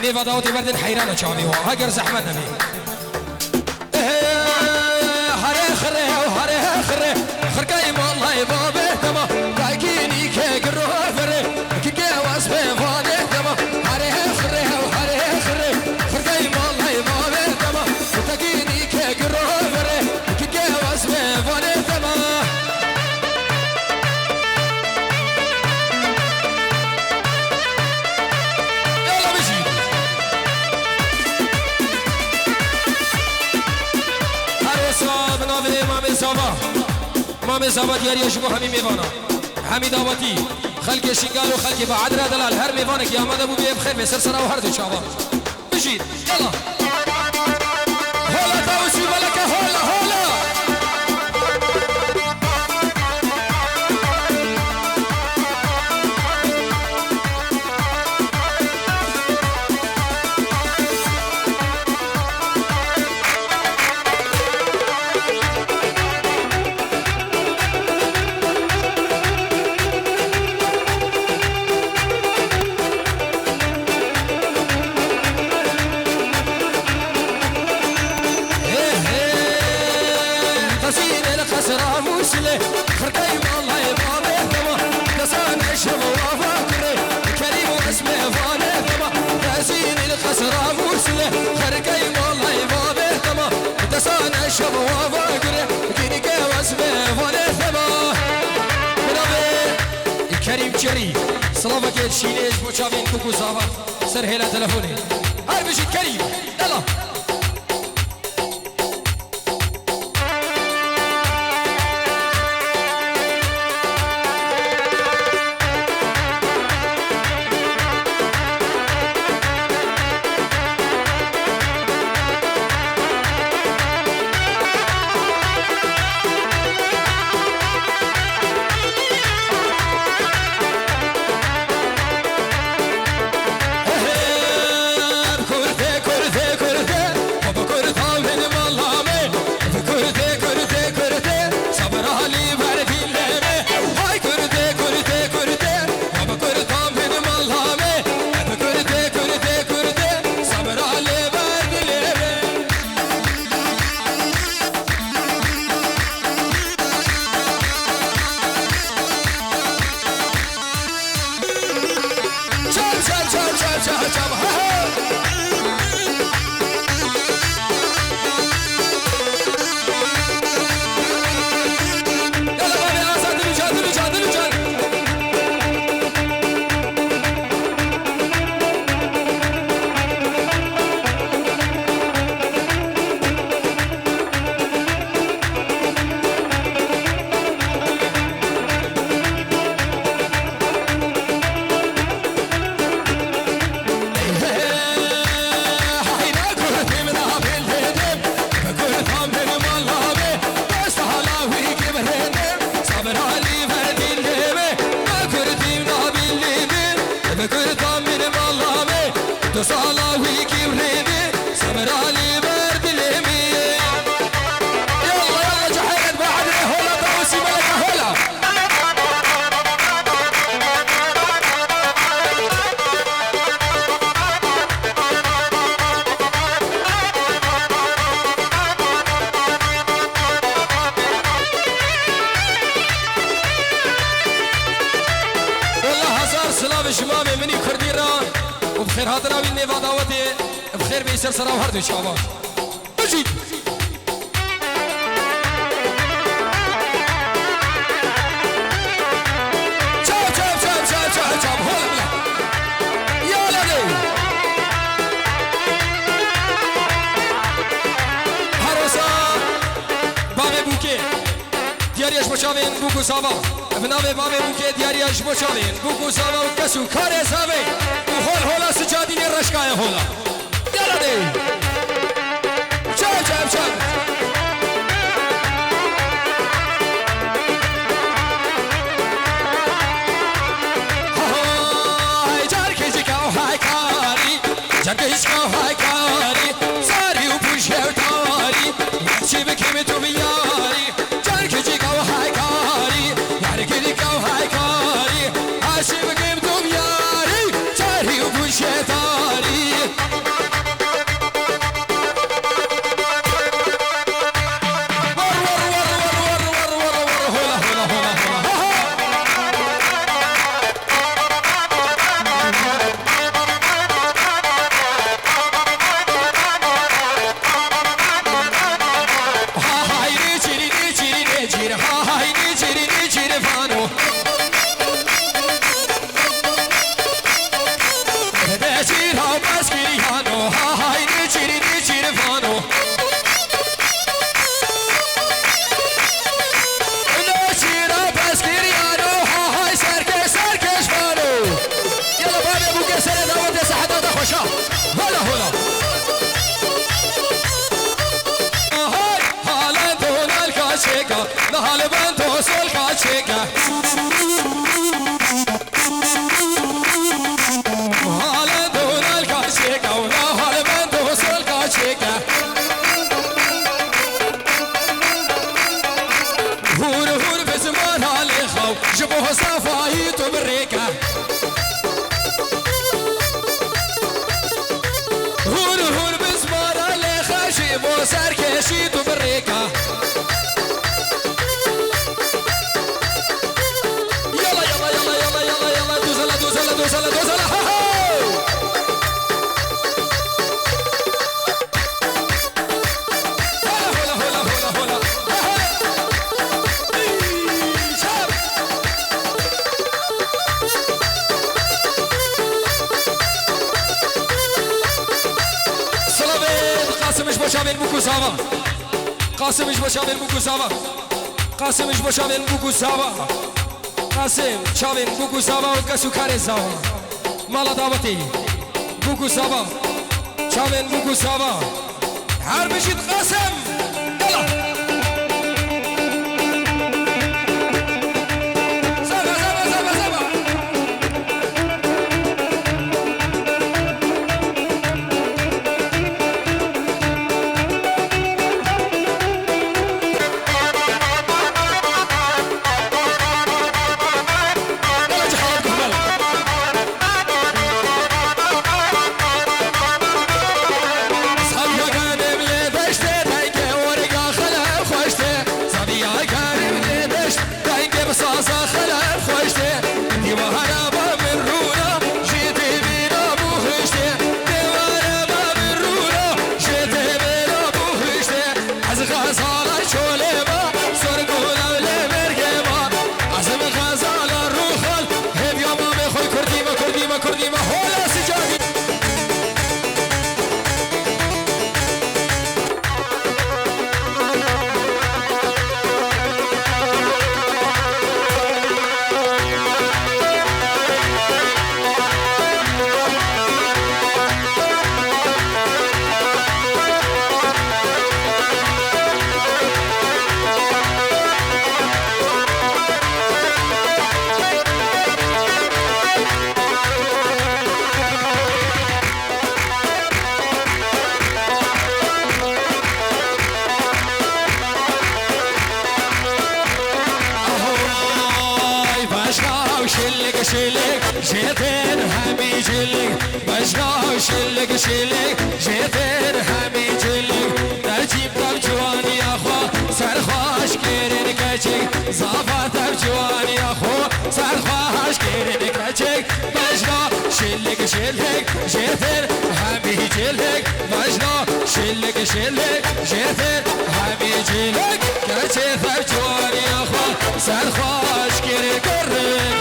نيفا داوتي بردن حيرانة شامي هاجر زحمة نبي هره خره وهره خره خركاي والله بابه تما كاكيني كجرو فره كيكي واسبه فانه تما هره خره وهره خره خركاي والله بابه تما كاكيني كجرو فره كيكي واسبه فانه تما مامي زابا دياري يشبو همي ميوانا همي داوتي خلق شنقال وخلق بعدرا دلال هر ميوانك يا مدى ابو بيه بخير بسر سرا وهردو شابا بجيد يلا هولا تاوسي بلك هولا هولا كريم جري صلافك الشيليش بوشافين كوكو زافا سر هلا تلفوني هاي بيجي كريم يلا كرده بخير هاتنا بالنيفا دعوتي بخير بيسر سلام هردو شعبان اجيب شاب هلا بلا يلا دي هروسا بابي بوكي دیاریش بچاوین بوکو ساوا افناوی بابی بوکه دیاریش بچاوین بوکو ساوا و کسو کاره ساوی و هول هولا سجادی رشکای هولا یالا دی چاب چاب چاب های جار کجی کاو های کاری جار کجی کاو های کاری ساری و پوشه و تاری چی بکیم تو بیاری جار کجی کاو های کاری یاری کجی کاو های کاری آشی بکیم تو بیاری چاری و پوشه تاری نهال بنتو سولكا تشيكا نهال دونالكا تشيكا ونهال بنتو سولكا تشيكا هور هور بزمان هالي خاو جبوه صفايتو بريكا هور هور بزمان هالي خاو جبوه سركشيتو بريكا دوزلا دوزلا ها هلا هلا هلا هلا شاب سلامت قاسمش باشامل بوکو ساوا قاسمش باشامل بوکو ساوا قاسمش باشامل بوکو ساوا قاسم چاوین بوکو ساوا و کسو کار ساوا مالا دعوتی بوکو ساوا چاوین بوکو ساوا هر بشید قاسم یلا ساوا ساوا ساوا ساوا جيتين همي جلك بشنا شلك شلك جيتين همي جلك درجيب بجواني اخو سرخاش كيرن كچك زافات بجواني اخو سرخاش كيرن كچك بشنا شلك شلك جيتر همي جلك مجنو شلك شلك جيتر همي جلك كتير جواني اخوة سرخوش كيري قرن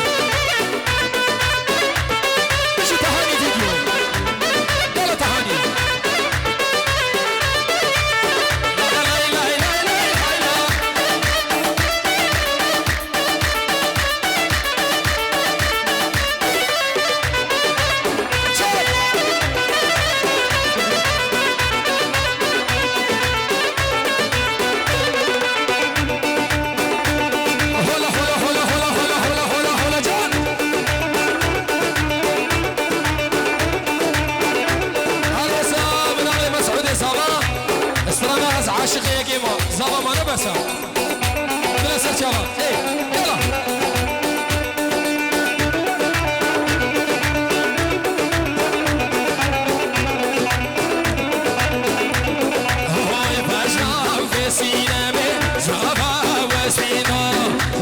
شو تهاني فيديو يلا تهاني زابا ما نبسا بلا سرچالا اي يلا هاي بجنام في سينامي زابا وسبينا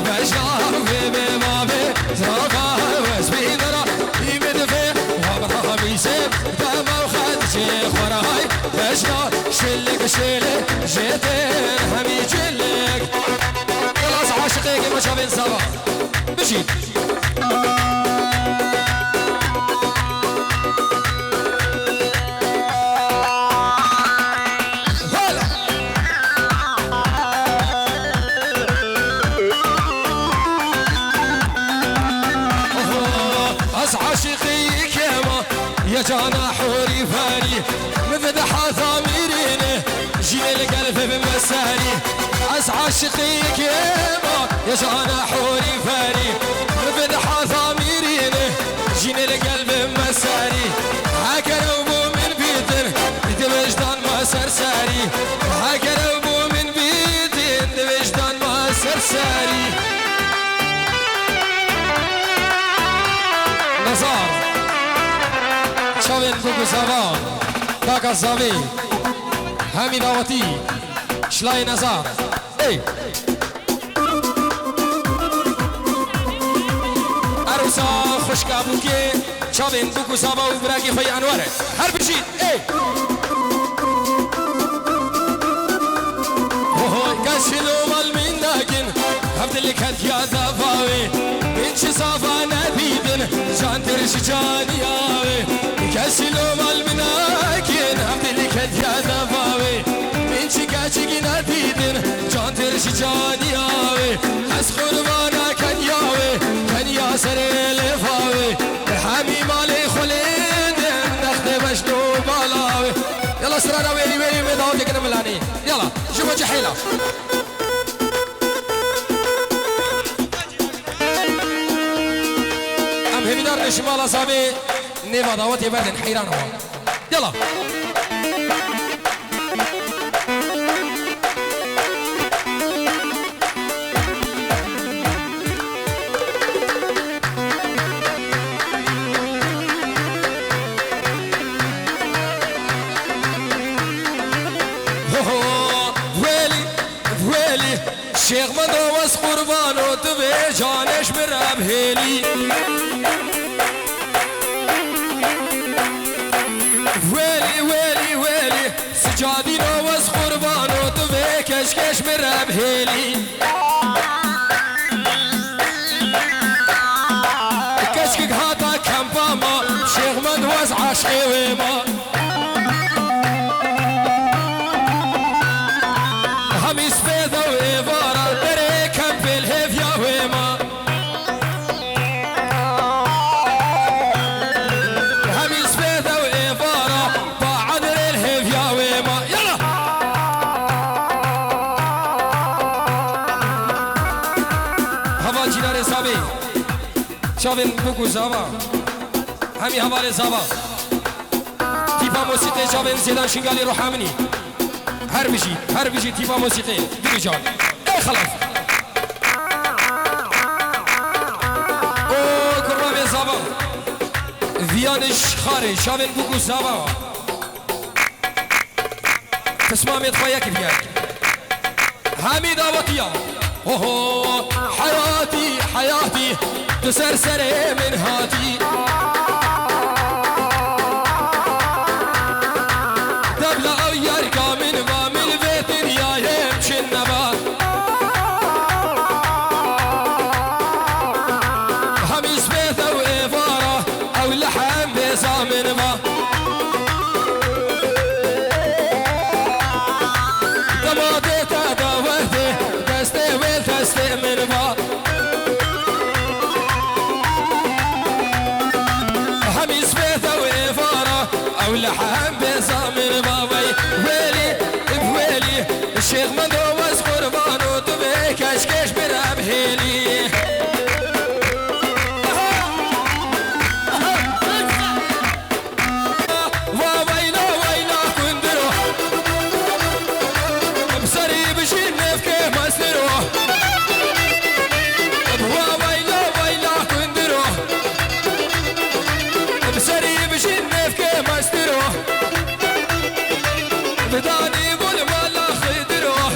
بجنام في بمامي زابا وسبينا يمد في وابرها بيسيب دما وخد شيخ وراي بجنام شلك شلك جيتين همي جلك خلاص عاشقيك ما شافين سوا مشي هلا أز عاشقيك يا جانا حوري فاني مفدح ضميريني جيني القلب بمساري عز عاشقيك يا جانا حوري فاني مفدح ضميريني جيني القلب بمساري هكربو من بيتن وجدان ما سرساري هكربو من بيتن وجدان ما سرساري نزار شاوين بوكو زمان داكا زاوي همي دعوتي شلاي نزار اي عروسا خوش كابوكي شاوين بوكو زابا وبراكي خوي انواره هر بشيد اي كاشلو مال من داكن هبدلك هديا دفاوي انش صافا نبيدن جان ترش جانياوي كاشلو مال من داكن هبدلك هديا دفاوي انش كاشي نبيدن جان ترش جانياوي حس قربانا كنياوي كنيا سري لفاوي حمي مالي خليدن نخدي بشنو بالاوي يلا سرانا ويلي ويلي مداوتي كنا ملاني يلا شوفوا جحيلة ام هبيدار نشمال اصابي نيفا داوتي بردن حيران هو يلا شيخ مدوس قربانو تبي جانش براب هيلي ويلي ويلي ويلي سجادي نوس قربانو تبي كشكش براب هيلي كشكك هاتا كمباما شيخ مدوس عاشقي ويما هميس بيضا وإيفارا بريكم في الهفيا ويما هميس بيضا وإيفارا بعدر الهفيا ويما يلا هوا جينار سابي شاوين بوكو زابا همي هوالي زابا تيفا موسيقى شاوين زيدان شنغالي روحامني هر بيجي تيفا موسيقى ديجان اي خلاص او كرمه زابا فيانش خارج شاوين بوكو زابا تسمع ميطفايا كيفياك همي دعوتيا اوه حياتي حياتي تسرسري من هاتي ناديته دعوته دستي والتستي من با حميس بيته وإفارة أو لحم بيزا من بابي ويلي بويلي الشيخ من دوز قربانو تبي كشكش برابهيلي بداني بالمال خدروه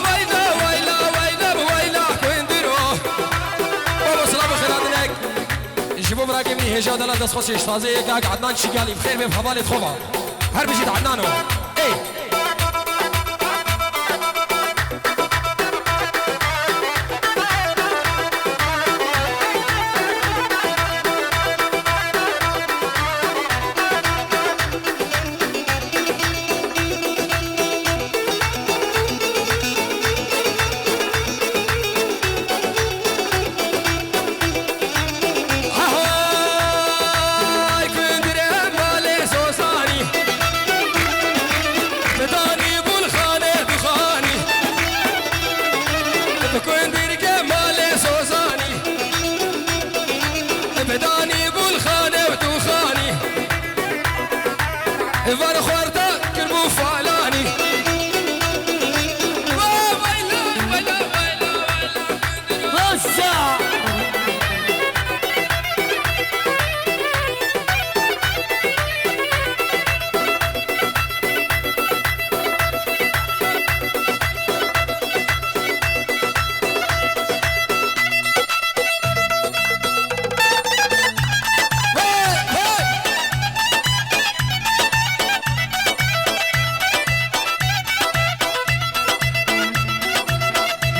ويلا ويلا ويلا ويلا كندروه بابا سلام خيراتك جيبوا مراكبني هجاد الله دس خوشش تازه كاك عدنان شقالي بخير من حوالي خوبا هر بيجي عدنانو اي بداني بالخانه وتوخاني فار خورته كلبو فالاني ويلا ويلا ويلا ويلا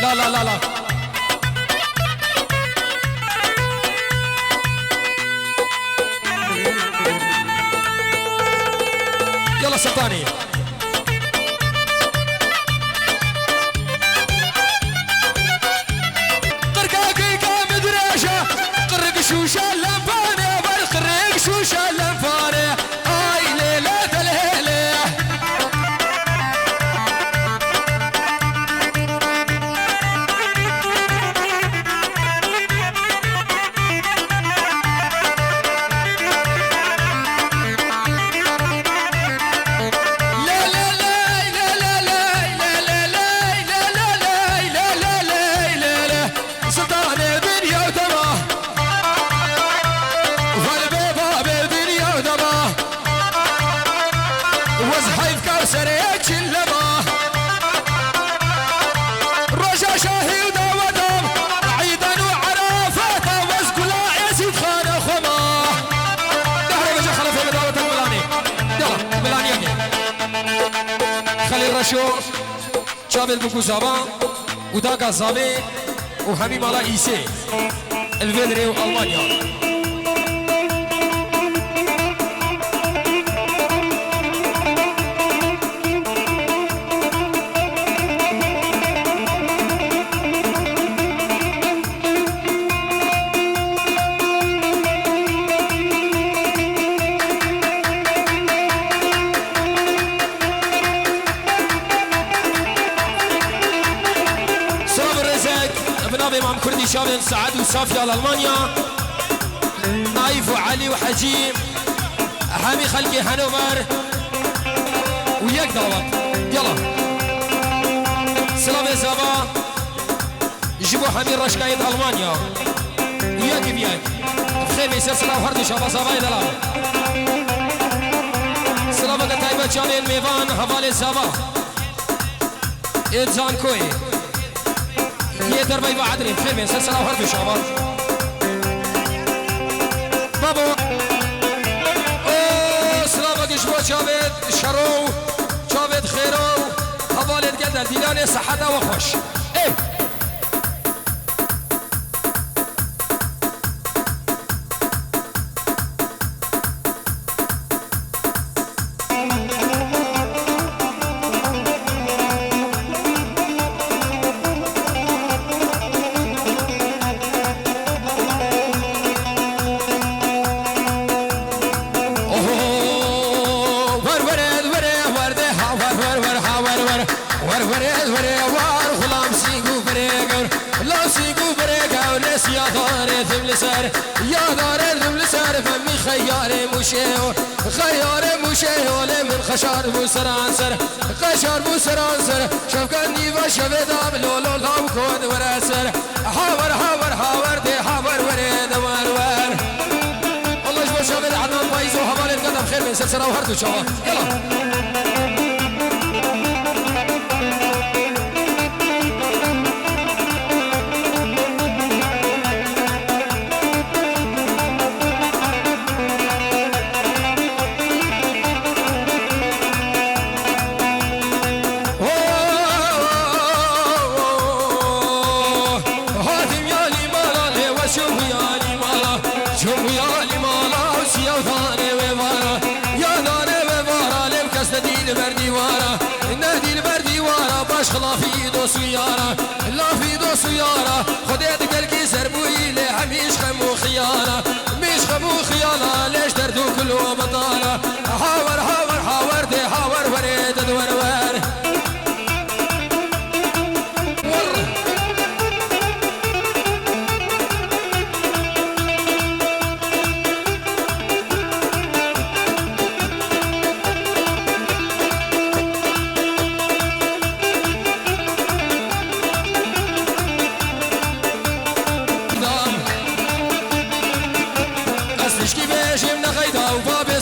لا لا لا لا يلا سلطاني قرقاقي كامد ريشه قرق شوشه اللمفانه قرق شوشه اللمفانه اي ليله الهيله شو شامل بكو زبان وداكا زابي وهمي مالا إيسي الفيدري وألمانيا إمام كردي شامل سعد وصافية لألمانيا نايف وعلي وحجيم حامي خلقي هانوفر وياك دعوات يلا سلام زابا جيبوا حامي رشقايد ألمانيا وياك بياك بخير يصير سلام هردي شابا زابا دلال سلامك طيبة شامل ميفان حوالي زابا إتزان كوي ये दरबाई बहादुर फिर में सलसला हर दुशाबाद बाबू ओ सलाम अगिशवा चावेद शरो चावेद खैरो हवालेत गदा दिलाने صحة وخوش ايه ورد وار غلام سيقو بريقر لا سيقو بريقر وناس يا داري ثم لسار يا داري ثم لسار فمي خياري مشيو خياري مشيو من خشار بوسرانسر خشار بوسرانسر شفكني وشفدا بلولو لام كود وراسر حاور حاور حاور دي حاور ورد وار والله جبر شفدا عدنان بايزو حوالي القدم خير من سلسلة وهردو شباب يلا خلافي دوس ويارا لا في دوس ويارا خديت قلقي سربوي لي عميش خمو خيانة مش خمو خيانة ليش دردو كله بطالة حاور حاور حاور دي حاور وريد دور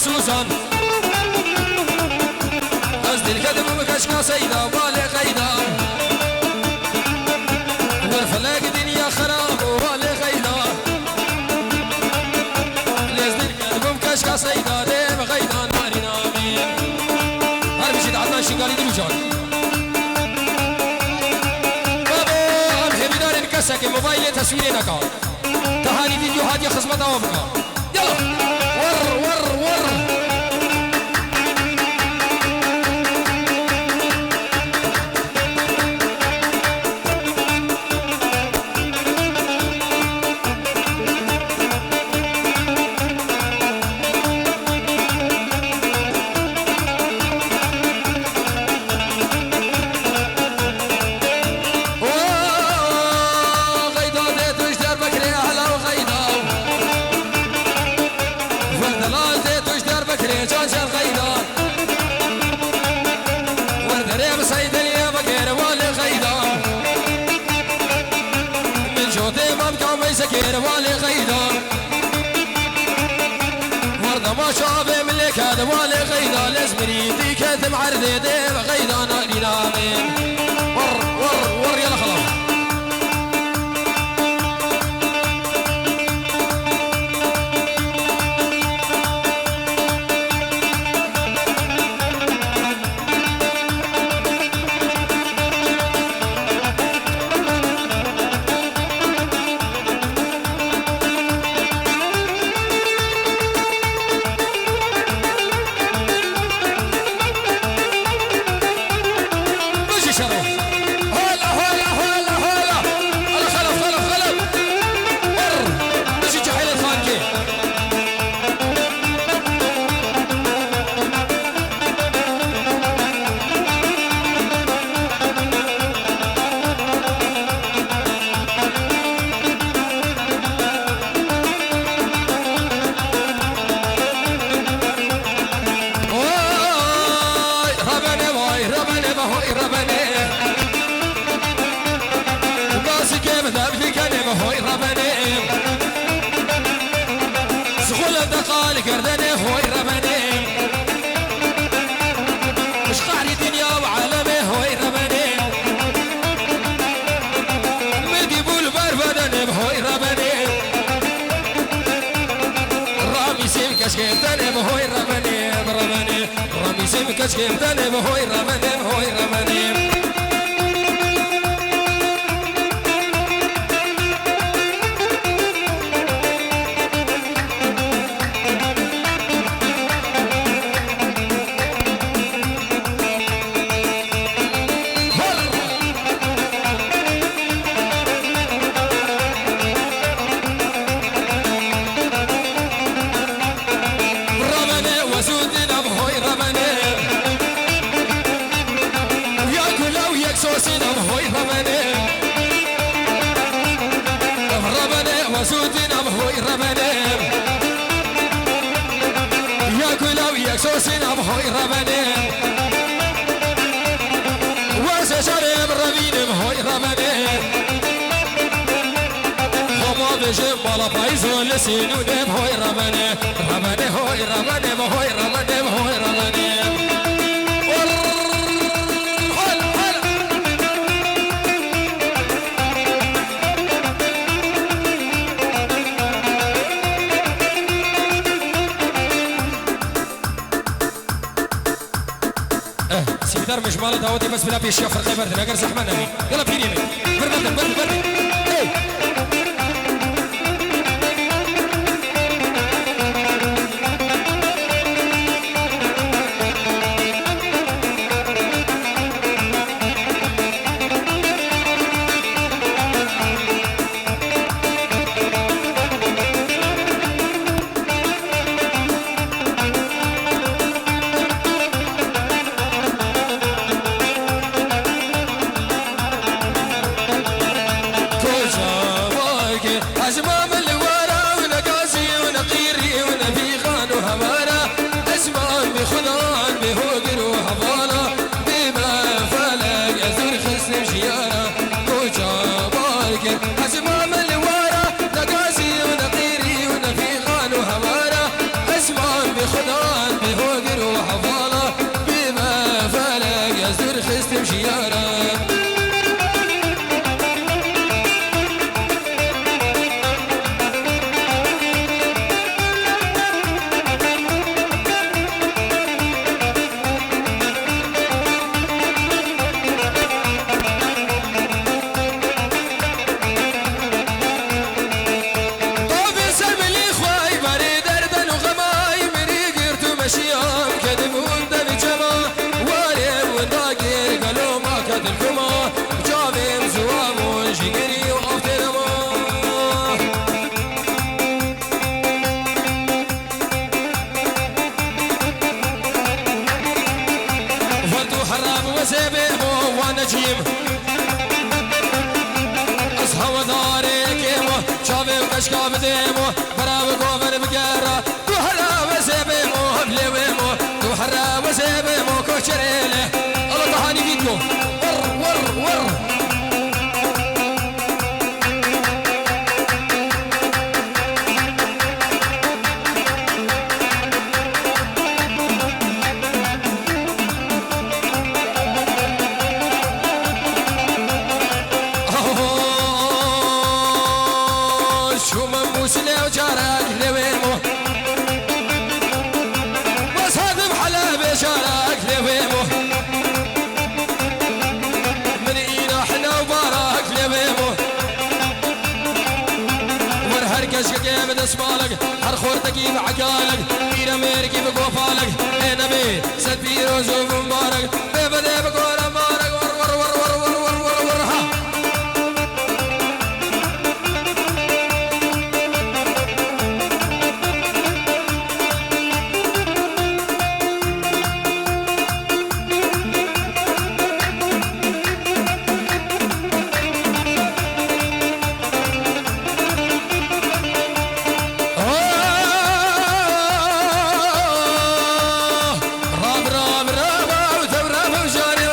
سوزان أزد الكدم ومكشكا سيدا والي غيدا والفلاق دنيا خراب والي غيدا لازد الكدم ومكشكا سيدا ديم غيدا ناري نامي هل بشيد عدنان شنقالي دي بجان بابو أمحي بدار انكسك موبايلي تصويري نكا تهاني فيديو هادي خصمتا وفقا يلا ور سكير والي غيدا ورده ما شافه ملك هذا والي غيدا لازمني ديك كاتم عرضي ديم غيدا نالي نامين ور يلا خلاص كشكيم تاني بهوي رماني سوسنا بهوي ربنا ربنا وسودنا بهوي ربنا يا كلاوي يا سوسنا بهوي ربنا وسشرب ربين بهوي ربنا هما بجيب بالا بايزون لسينو بهوي ربنا ربنا هوي ربنا بهوي ربنا بهوي ربنا سيدار مجمالة داودي بس بلا بيش يفرق بردن اگر زحمة نبي يلا بيني بردن بردن بردن اشكاب ديمو براب قوفر بقرة وحرا وسيبيمو هبليويمو وحرا وسيبيمو كوشريله الله تهاني فيديو ور ور ور اسمالك هر خورتكي بعقالك بير امريكي بقوفالك اي نبي سد بيروز ومبارك ببدي بقول مبارك ور ور ور ور ور ور ور ها راب راب راب وتوراب وجاري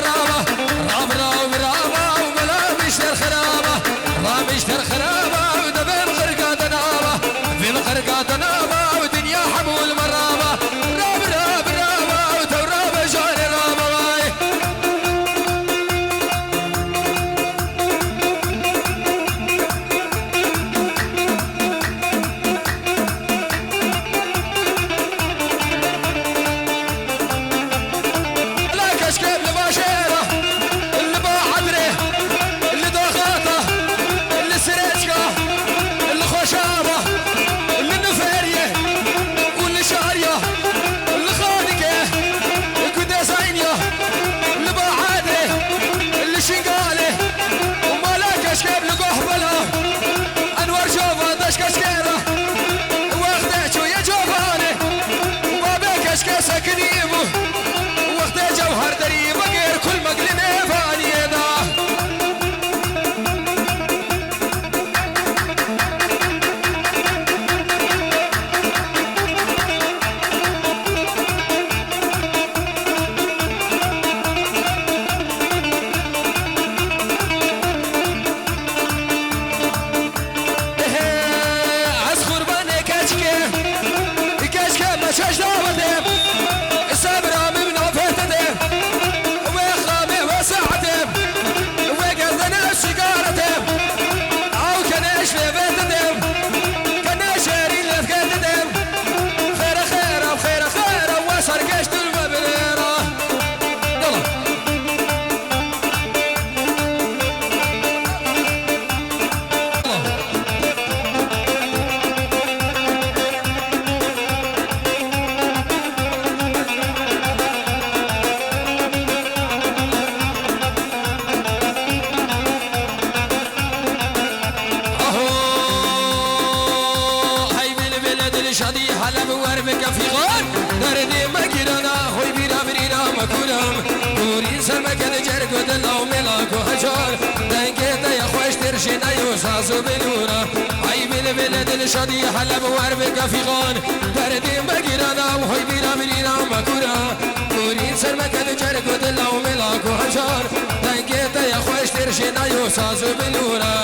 ملاك وهجار دنگت يا خوش ترشنا يوساس بنورا هاي بالبلد الشادي حلب واربك في غان دردي بقيرانا وهاي بينا مرينا مكورا كورين سر مكان جرق ودلا وملاك وهجار دنگت يا خوش ترشنا يوساس بنورا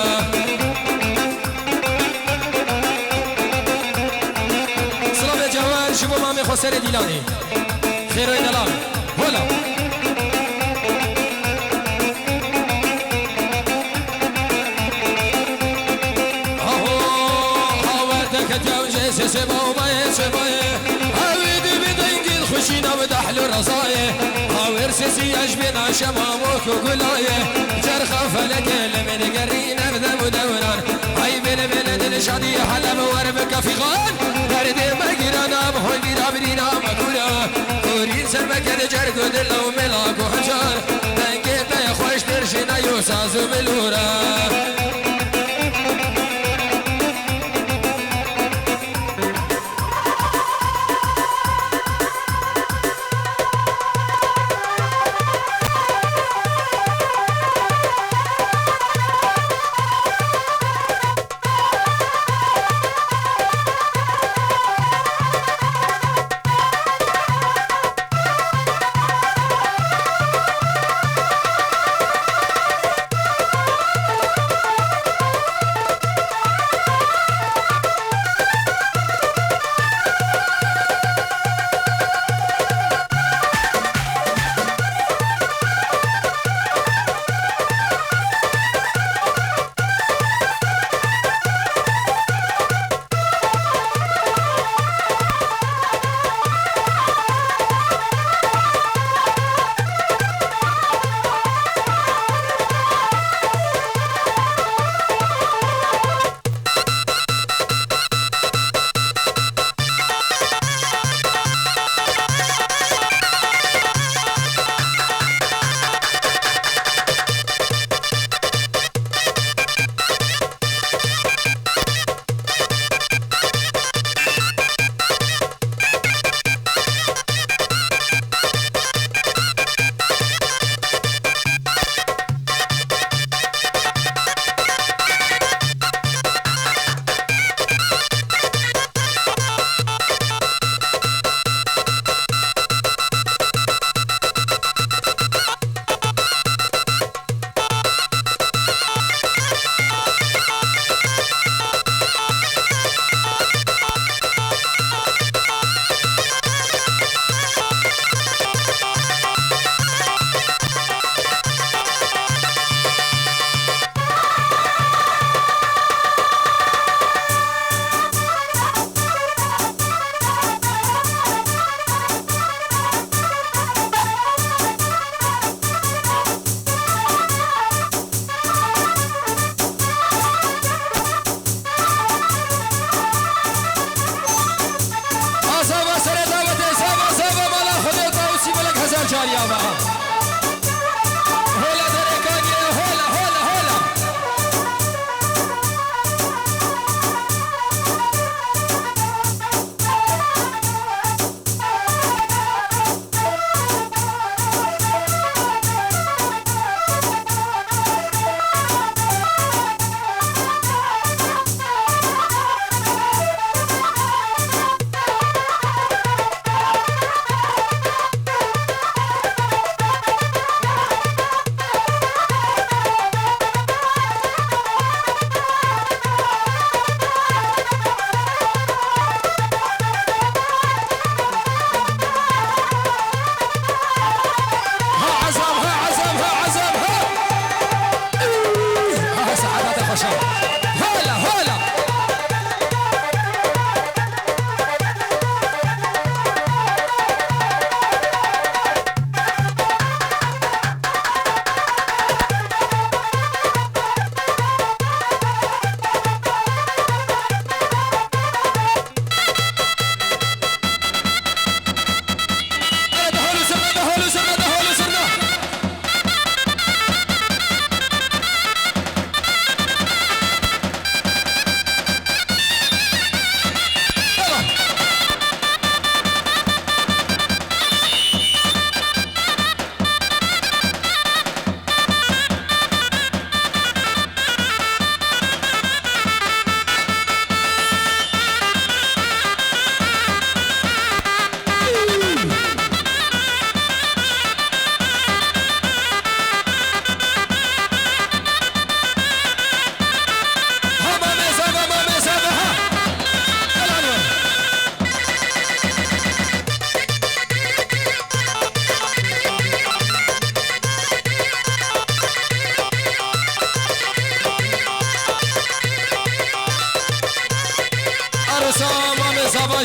سلام يا جوان شوفوا مامي خسر ديلاني خير دلال هلا سبا وما سبايه هاويد بدنج الخشينه ودحل رصايه هاور سيسي اشبنا شمامك وقلايه جرخه فلك من قرينا بذم ودوران هاي بالبلد الشادي حلب وربك في غان درد بقيرانا بهوي بيرابرينا مكورا كورين سربك الجرق ودلا وملاك وحجار دنقيت يا خوش ترشينا يوساس بلورا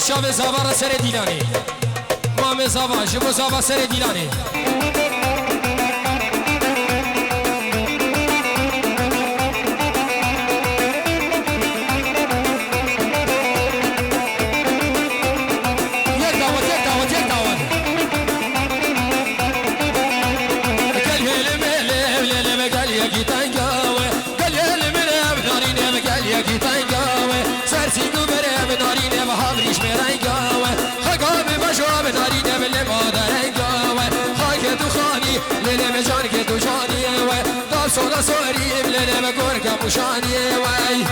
شاب زاوار سر دیلانی مام زاوا جبو زاوا سر دیلانی صورة صوري بلنا مقورك مشاني واي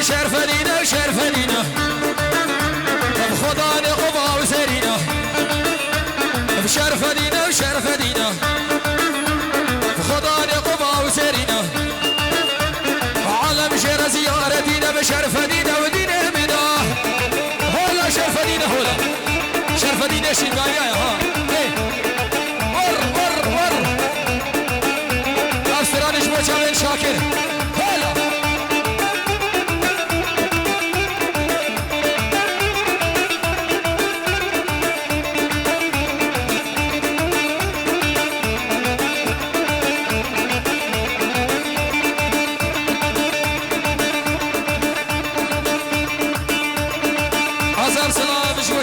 شرفنينا شرفنينا خدا نقبا وسرينا بشرف دينا وشرف دينا خدا نقبا وسرينا عالم شر زيارة دينا بشرف دينا ودينا منا هولا شرف دينا هولا شرف دينا شنقايا ها ور ور ور أفسرانش بوچاوين شاكر هولا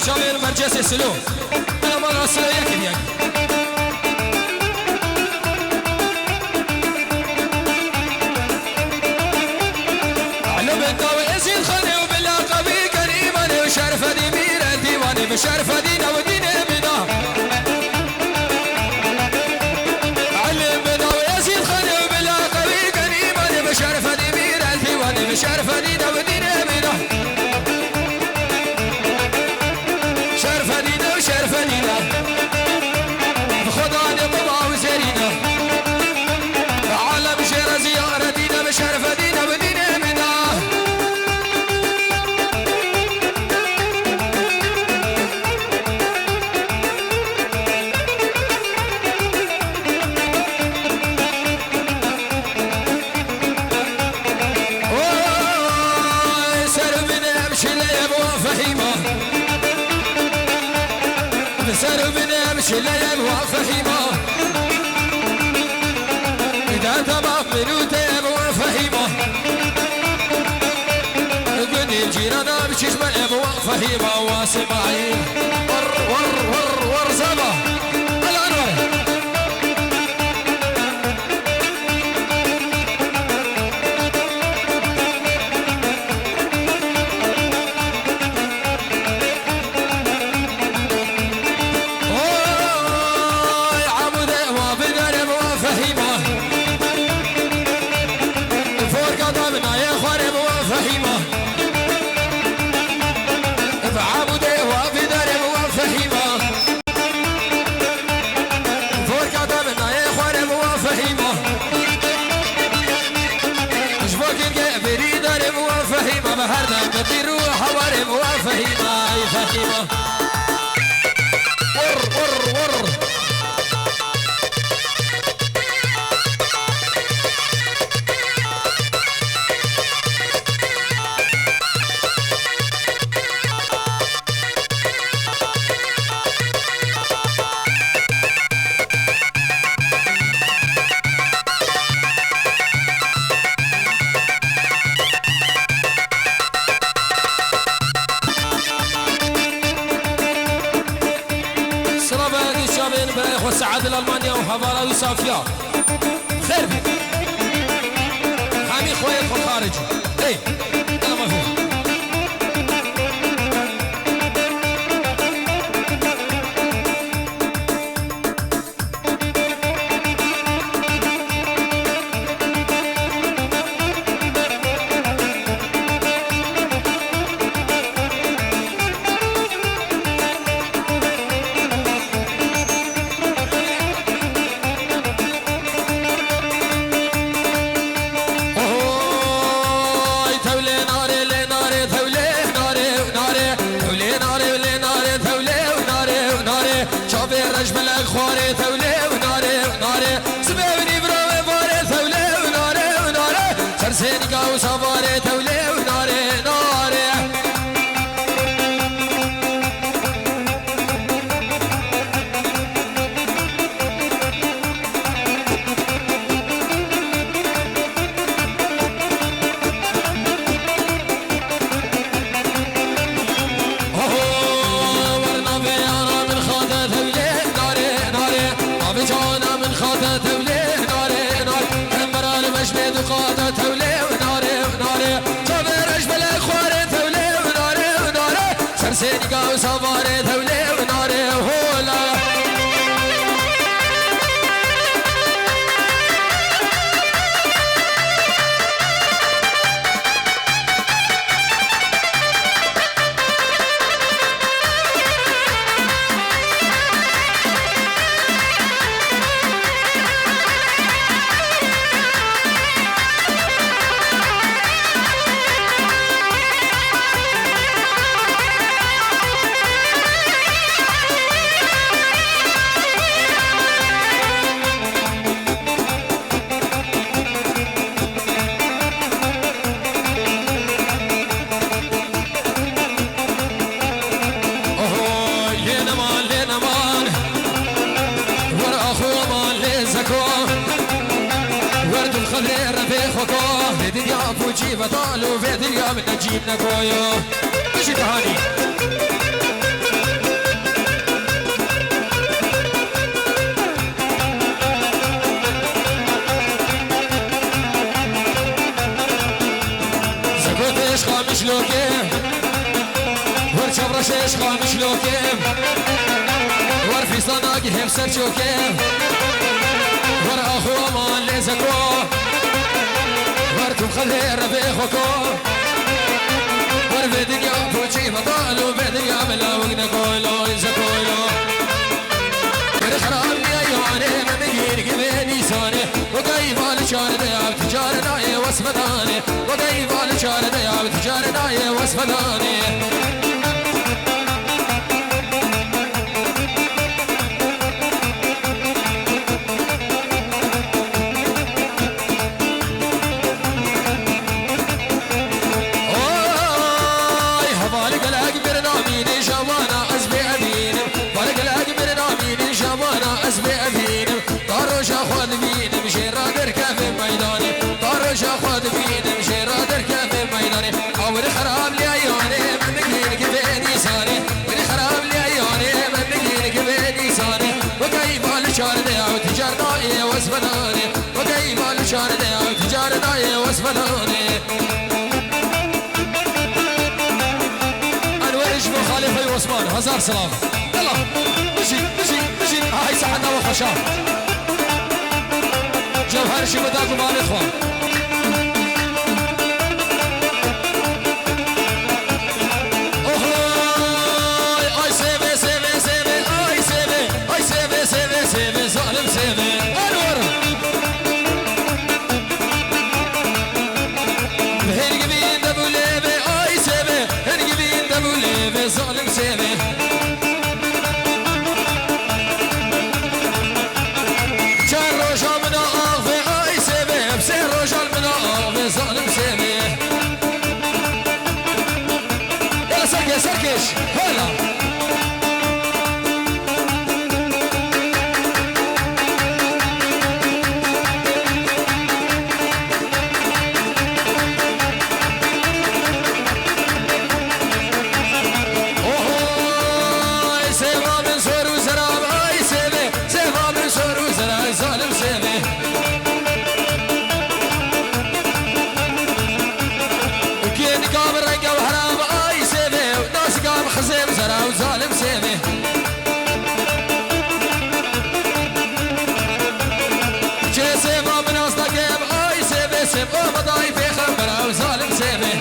شامل مرجس سلو انا ما راسل ياكل ياك علم الداوي ازين خلي وبلا قوي قريبا وشرف دي مير الديواني بشرف دينا ودينا بنا علم الداوي ازين خلي وبلا قوي قريبا بشرف دي مير الديواني بشرف دينا ودينا بنا شرفنينا وشرفنينا خدا نقبا وسرينا عالم شر زيارة دينا بشرفنينا ودينا منا سربنا بشلي ابو فهيمه سر بنمشي ليل وفهيمة إذا تبقى منوتين وفهيمة قدي الجيران بشيش ملعب وفهيمة واسماعيل ور ور ور ور زبا الأنور هردم بطيرو حوارم وفهيمة فهيمة ور ور ور والسعادة الألمانيا وحضارة وصافية خير بك حامي خويا في الخارج ايه انا مفهوم صبرش بلغ خواري ثولي وناري وناري سبابني براوي فاري ثولي وناري وناري سرسيني قاو صفاري ثولي وناري ناري سيني قاو صفاري ثولي وناري وهولا فوجي بطالو في دنيا من نجيب نقويو مشي تهاني زكوت ايش خامش لوكيم ورشبرش ايش خامش لوكيم ورفي صناقي هم سرشوكيم ور اخو امان لزكو ورتم خلي رفيقكو ور في دنيا فوجي بطالو في دنيا ملا وقنا كولو يزكولو الخراب لي ايواني ما مجين قبيني ساني وكيف على شان دياب تجارنا واسفداني وكيف على شان دياب تجارنا واسفداني والخراب لي عيوني من مقلين كبيني ساني والخراب لي عيوني من مقلين كبيني ساني وكيف على شاردي او تجارناي واسفناني وكيف على شاردي او تجارناي واسفناني انورج مخالفي وعثمان هزار سلام يلا مشي هاي سحنا وخشام جوهر شي بداكم مع الاخوان ظالم سيبي انور هنقبين دبو ليبي اي سيبي هنقبين دبو ليبي ظالم سيبي كان روجا من اغفي اي سيبي بسير روجا من اغفي ظالم سيبي يلا سركش هلا ظالم سيبي جي سيبا من اصدقائي اي سيبي سيبا مضاي في خبره وظالم سيبي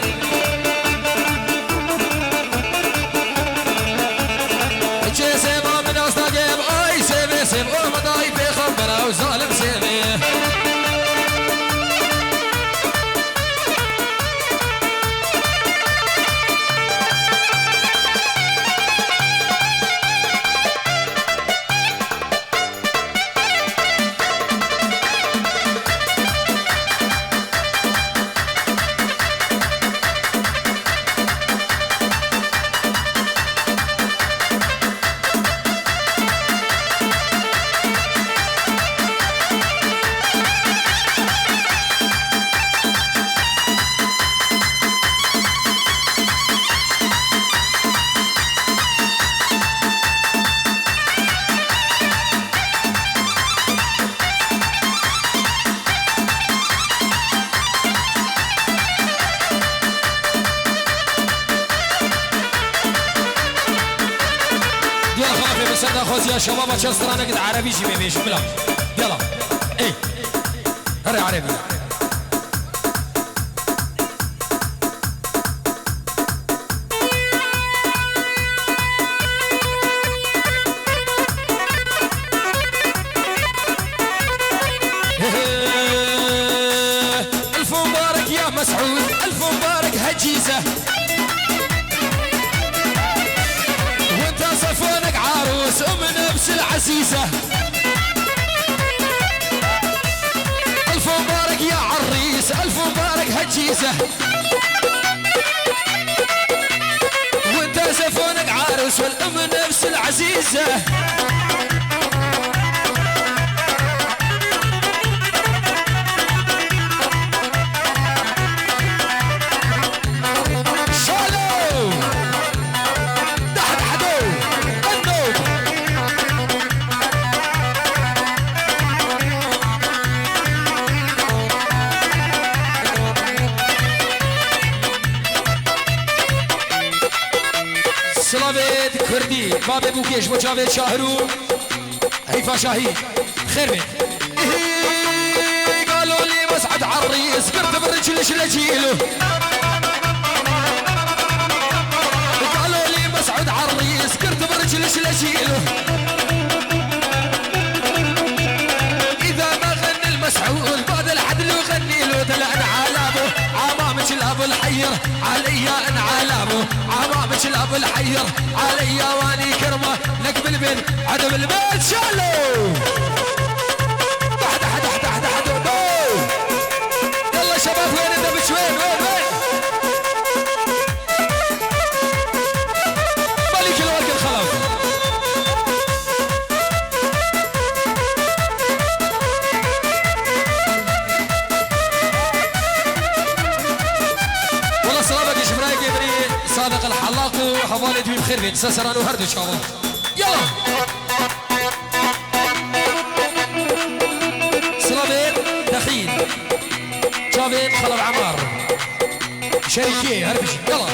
جي سيبا من اصدقائي اي سيبي سيبا مضاي في خبره وظالم سيبي بسرد خوزي يا شباب اشسترانا قد عربي شي بيش بلا يلا اي هري عربي الف مبارك يا مسعود الف مبارك هجيزه وانت صفونك عروس ام نفس العزيزه الف مبارك يا عريس الف مبارك هجيزه وانت صفونك عروس والام نفس العزيزه سلافيت كردي بابي بوكيش وجافيت شاهرو هيفا شاهي خير بيت قالوا لي مسعد عريس قرت بالرجل شلجيله قالوا لي مسعد عريس قرت بالرجل شلجيله اذا ما غني المسعود بعد العدل يغني له دلعن علابه عمامك الاب الحير عليا ان علابه عمامك الاب الحير عليا واني كرمه لك بالبن عدم البيت شالو تحت تحت تحت تحت يلا شباب وين انت بشوين وين ملك الورق الخلف والله سلامك شبرايك يدري صادق الحلاق وحوالي دوي بخير بين سسران وهرد ان شاء الله يلا سلامين دخيل جافين خلف عمار شريكيه هربش يلا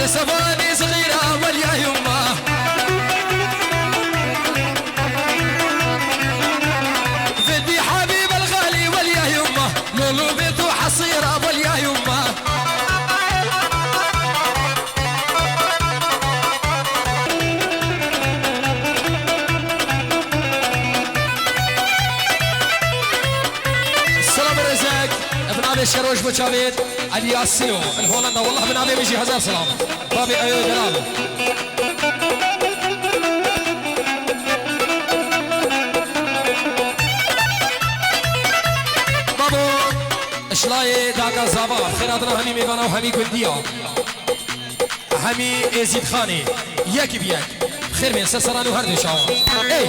سفاني صغيرة واليا يمه فدي حبيب الغالي واليا يمه لولو بيته حصيرة واليا يمه السلام الرزاق ابن ابي الشروش بوشافيت الياسينو الهولندا والله ابن ابي بيجي هزار سلام بابي ايوه جلال بابو اشلاي داكا زابا خيراتنا همي ميبانا وهمي كنديا همي ازيد خاني ياكي بياك خير من سسران وهرد ان شاء الله اي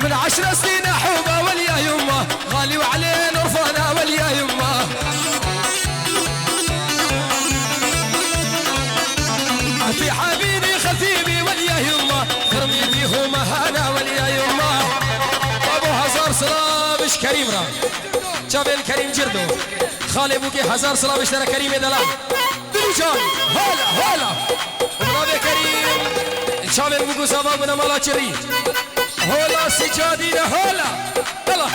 من 10 سنين حوبه واليا يمه غالي وعليه نرفانه واليا يمه في حبيبي خفيبي واليا يمه ترمي فيه مهانه واليا يمه ابو هزار سلامش كريم را جابل كريم جردو خالي بوكي هزار سلامش ترى كريم دلال دلوجان هلا هلا برافو كريم جابل بوكو سبا من مالا شري هلا سجادينا هلا يلا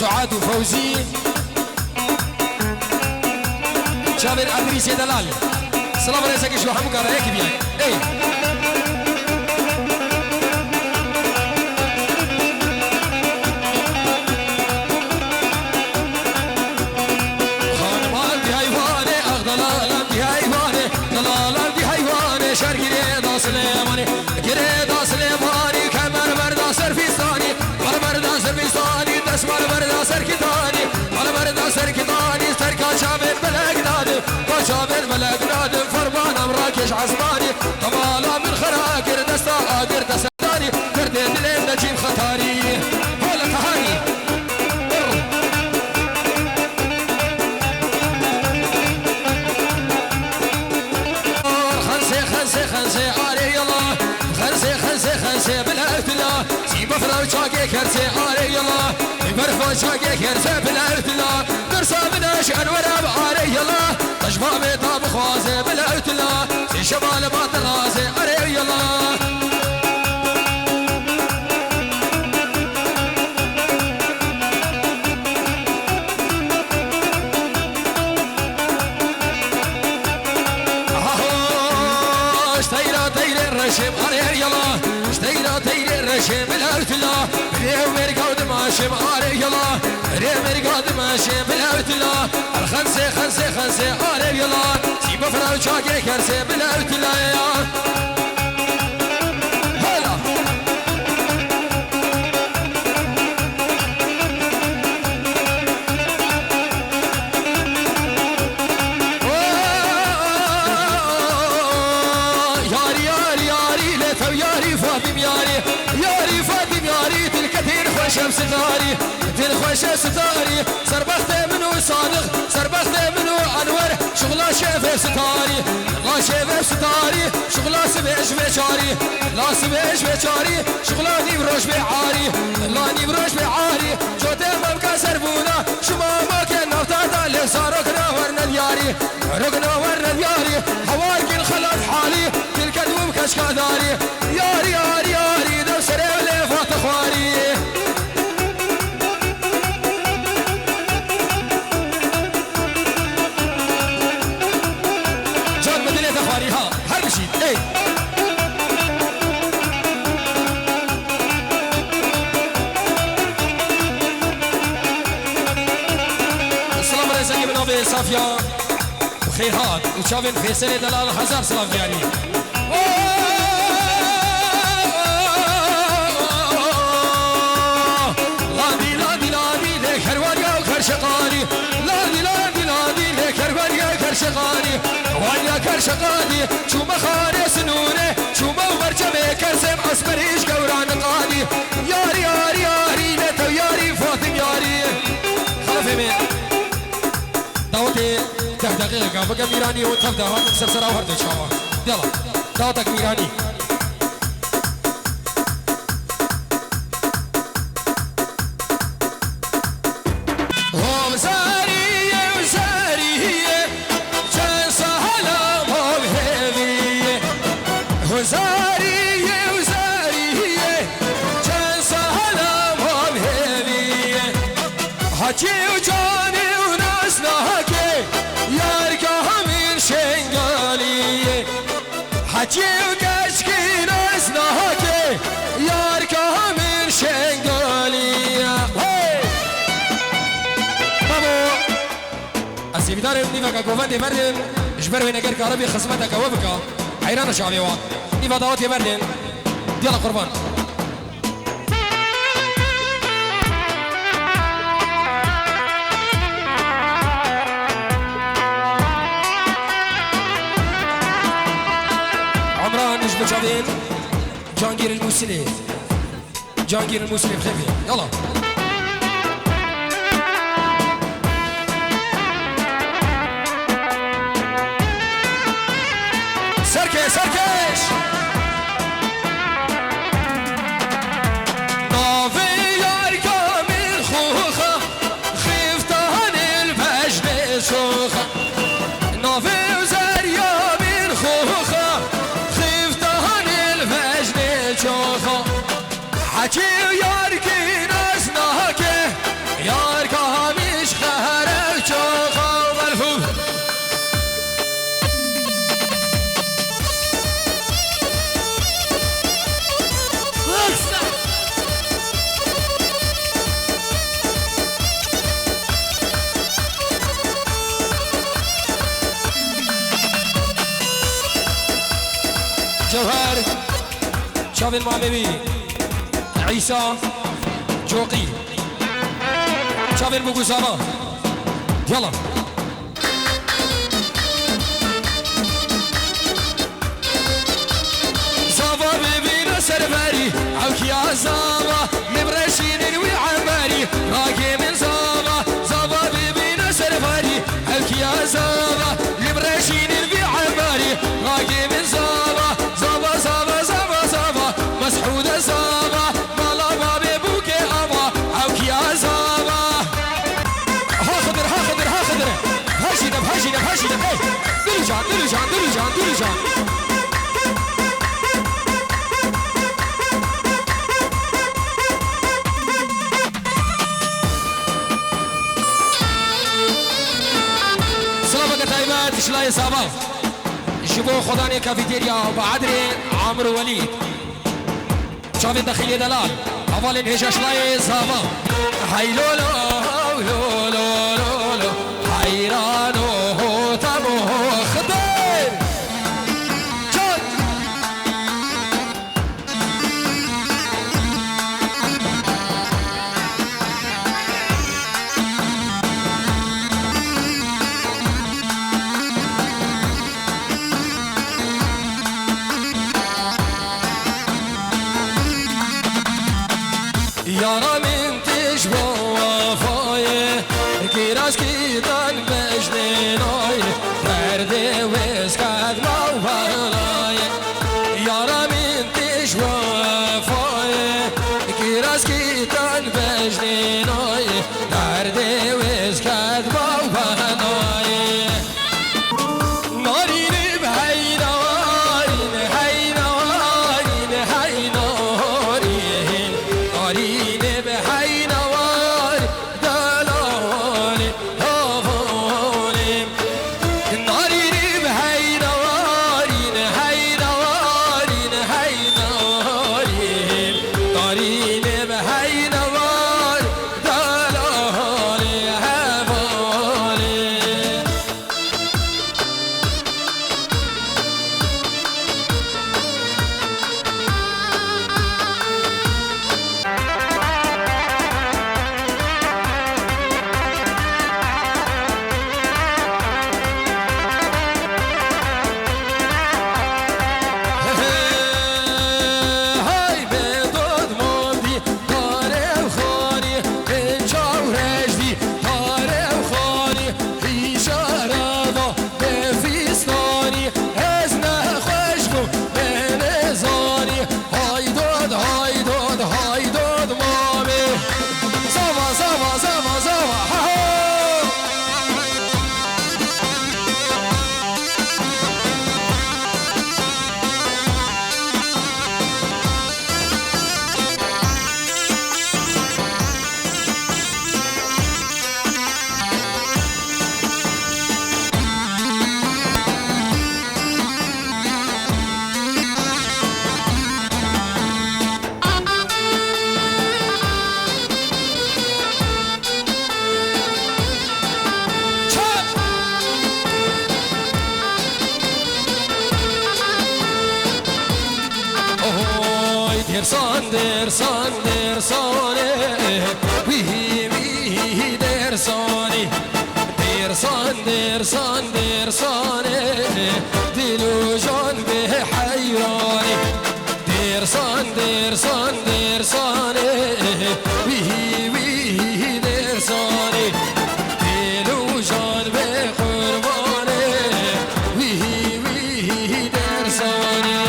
سعاد وفوزي جابر ادريس دلال سلام عليك شو حمك على هيك بيان اي سليماني قريدا سليماني كمر بردا سرفيستاني بردا سرفيستاني دسمال بردا سركتاني بردا سركتاني سركا شابر بلقداد وشابر بلقداد فرمان امراكش عصباني طبالا من خراكر دستا قادر تسداني كردين لين نجيب خطاري هلا تهاني خنسي علي الله خنسي بالارتلا سيب فراو شاقي كرسي علي الله برفو شاقي كرسي بالارتلا درسا مناش انورا علي الله تجمع بيطاب خوازي بالارتلا في شمال باطل غازي علي الله رشم عليه يلا اشتينا تيري رشم الارتلا ريو مرقاد ماشم عليه يلا ريو مرقاد ماشم الارتلا الخنسي عليه يلا سيب فراو شاقي كرسي بالارتلا هلا ياري فاطم ياري تلكتين خوشم ستاري تلخوش ستاري سربخت منو صادق سربخت منو انور شغلا شيف ستاري لا شيف ستاري شغلا سبيش بشاري لا سبيش بشاري شغلا ني بروش بعاري لا ني بروش بعاري جوتي مبكا سربونا شما ما كان نفتا اللي صاركنا ورنا دياري رقنا ورنا دياري هواك الخلط حالي تلك دوم كشكاداري ياري ياري ياري دو سريع لي فات اخواري جان مدينة اخواري ها هر بشيد اي السلام عليكم من ابي صافية وخيرات وشافين في سنة دلال هزار سلام يعني كرشقاني لادي لكربانيا كرشقاني وانيا كرشقاني شو مخاري سنوني شو مرجبي كرسم اسمريش قوران قاني ياري ياري ياري لتو ياري فاطم ياري خلفي من دعوتي 10 دقيقة بقى ميراني وتبدا هاتك سرسرة وهردو شاوا يلا دعوتك ميراني حجي وجاني وناس نهكي ياركا من شنغالي حجي وكشكي ناس نهكي ياركا من شنغالي بابو السيبدار نيفا كوفاندي بردن اجبر وين اجر كهربي خصمتك وبكا حيران شعبي وان نيفا دعوتي بردن يلا قربان جابين جانجير الموسلي بخيفي يلا سركش نافي ياركا من خوخة خفتان البجن شوخة نافي وزريا من خوخة حكي ياركي ناسنا شافين مع بيبي عيسى جوقي شافين بوكو سارة يلا زابا بيبي سرباري عوك يا زابا نبرشين نوي عماري راقي من زابا زابا بيبي سرباري عوك يا زابا نبرشين نوي عماري راقي من زابا زابا زابا زابا زابا مسحودة زابا مالا بابي بوكي أبا عوك يا زابا هاخدر هاخدر هاخدر هاشينا بهاشينا بهاشينا دلجان دلجان دلجان دلجان شلاي صابا شبو خداني كافيتيريا بعدري عمرو وليد شافين دخيلي دلال أولين هيش شلاي صابا هاي لولو لولو لولو حيرانو تمو خدير جد يارا من تشبه وفاية كيراس كيدان بجنيناي درد وسكاد موهاي يارا من تشبه وفاية كيراس كيدان بجنيناي درد وسكاد موهاي نارين بهاي نارين هاي نارين هاي نارين نارين بهاي نوار دلالي هافوني نارين بهاي نوارين هاي نوارين هاي نارين نارين بهاي نوار دلالي هافوني هاي بدود موندي داره وخاني انجا ورجدي داره وخاني اشاره بفستاني ازنه خوشبو بنزاني هاي دود هاي دود هاي دود مامي زوا زوا زوا زوا ها Oy dersan dersan dersane Vihi vihi dersane Dersan dersan dersane Dilu can be hayrani Dersan dersan dersane Vihi vihi dersane Dilu can be kurbane Vihi vihi dersane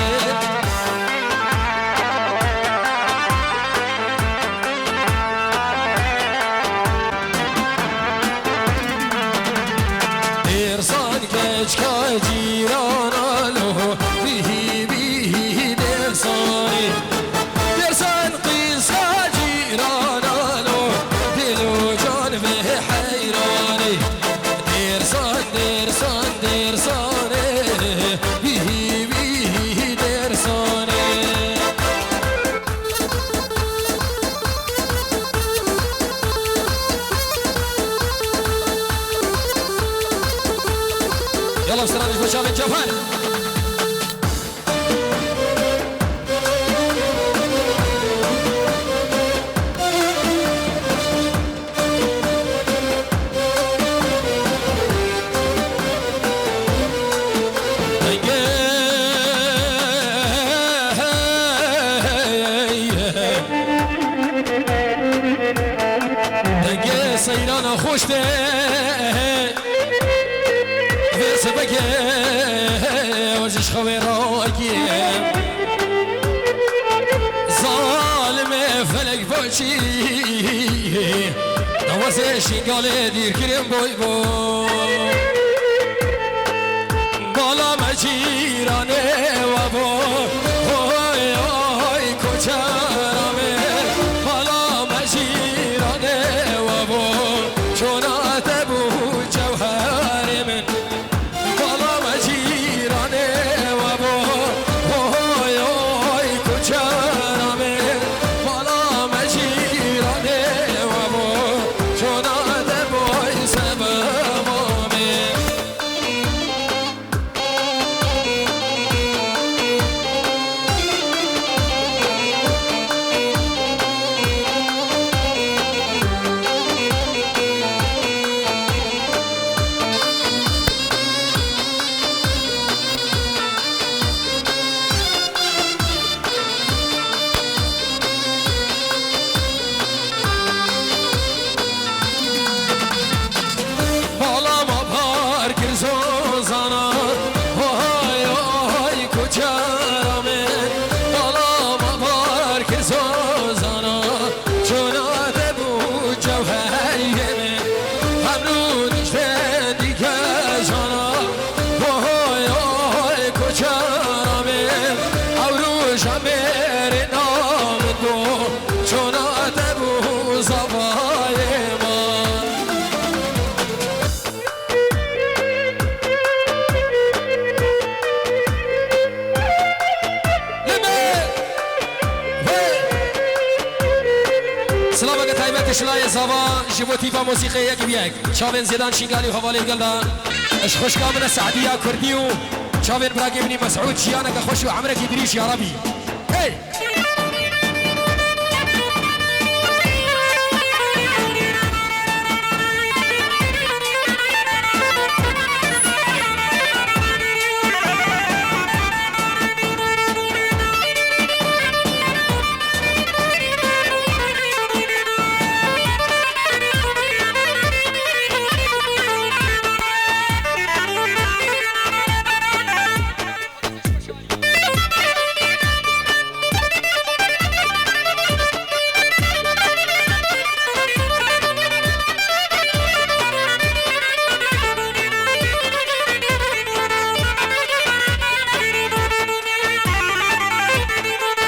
درسان کچکا جیرانالو بیهی بیهی درسانی درسان قیسا جیرانالو دلو جان به حیرانی درسان درسان درسانه بیهی بیهی درسانه يلا بسرعة نشوف شاب الجبهة سیران خوشته ویسه بگه ورزش خواه راگیه ظالم فلک باشی نوازه شنگاله دیر کریم بای بای بالا مجیرانه و بای های های کچرامه بالا مجیرانه و بای چونات بود جوهر من بالا مجیرانه و بای های های کچرامه بالا مجیرانه و بای چونات بای سبمامه بالا ما پارک زوزانا های های کچرامه بالا ما پارک زوزانا چونات بود جوهری من همرو نیشته دیگه جانا های های کچرامه اورو شمیر نام دو چونات بود زبای من سلامك تايبت شلاي زوا جيبوتي با موسيقى يك بيك شاوين زيدان شينغالي وحوالي قلدا اش خوش كامنا سعدية كرديو شاوين براقي بني مسعود شيانك خوش وعمرك يدريش يا ربي هي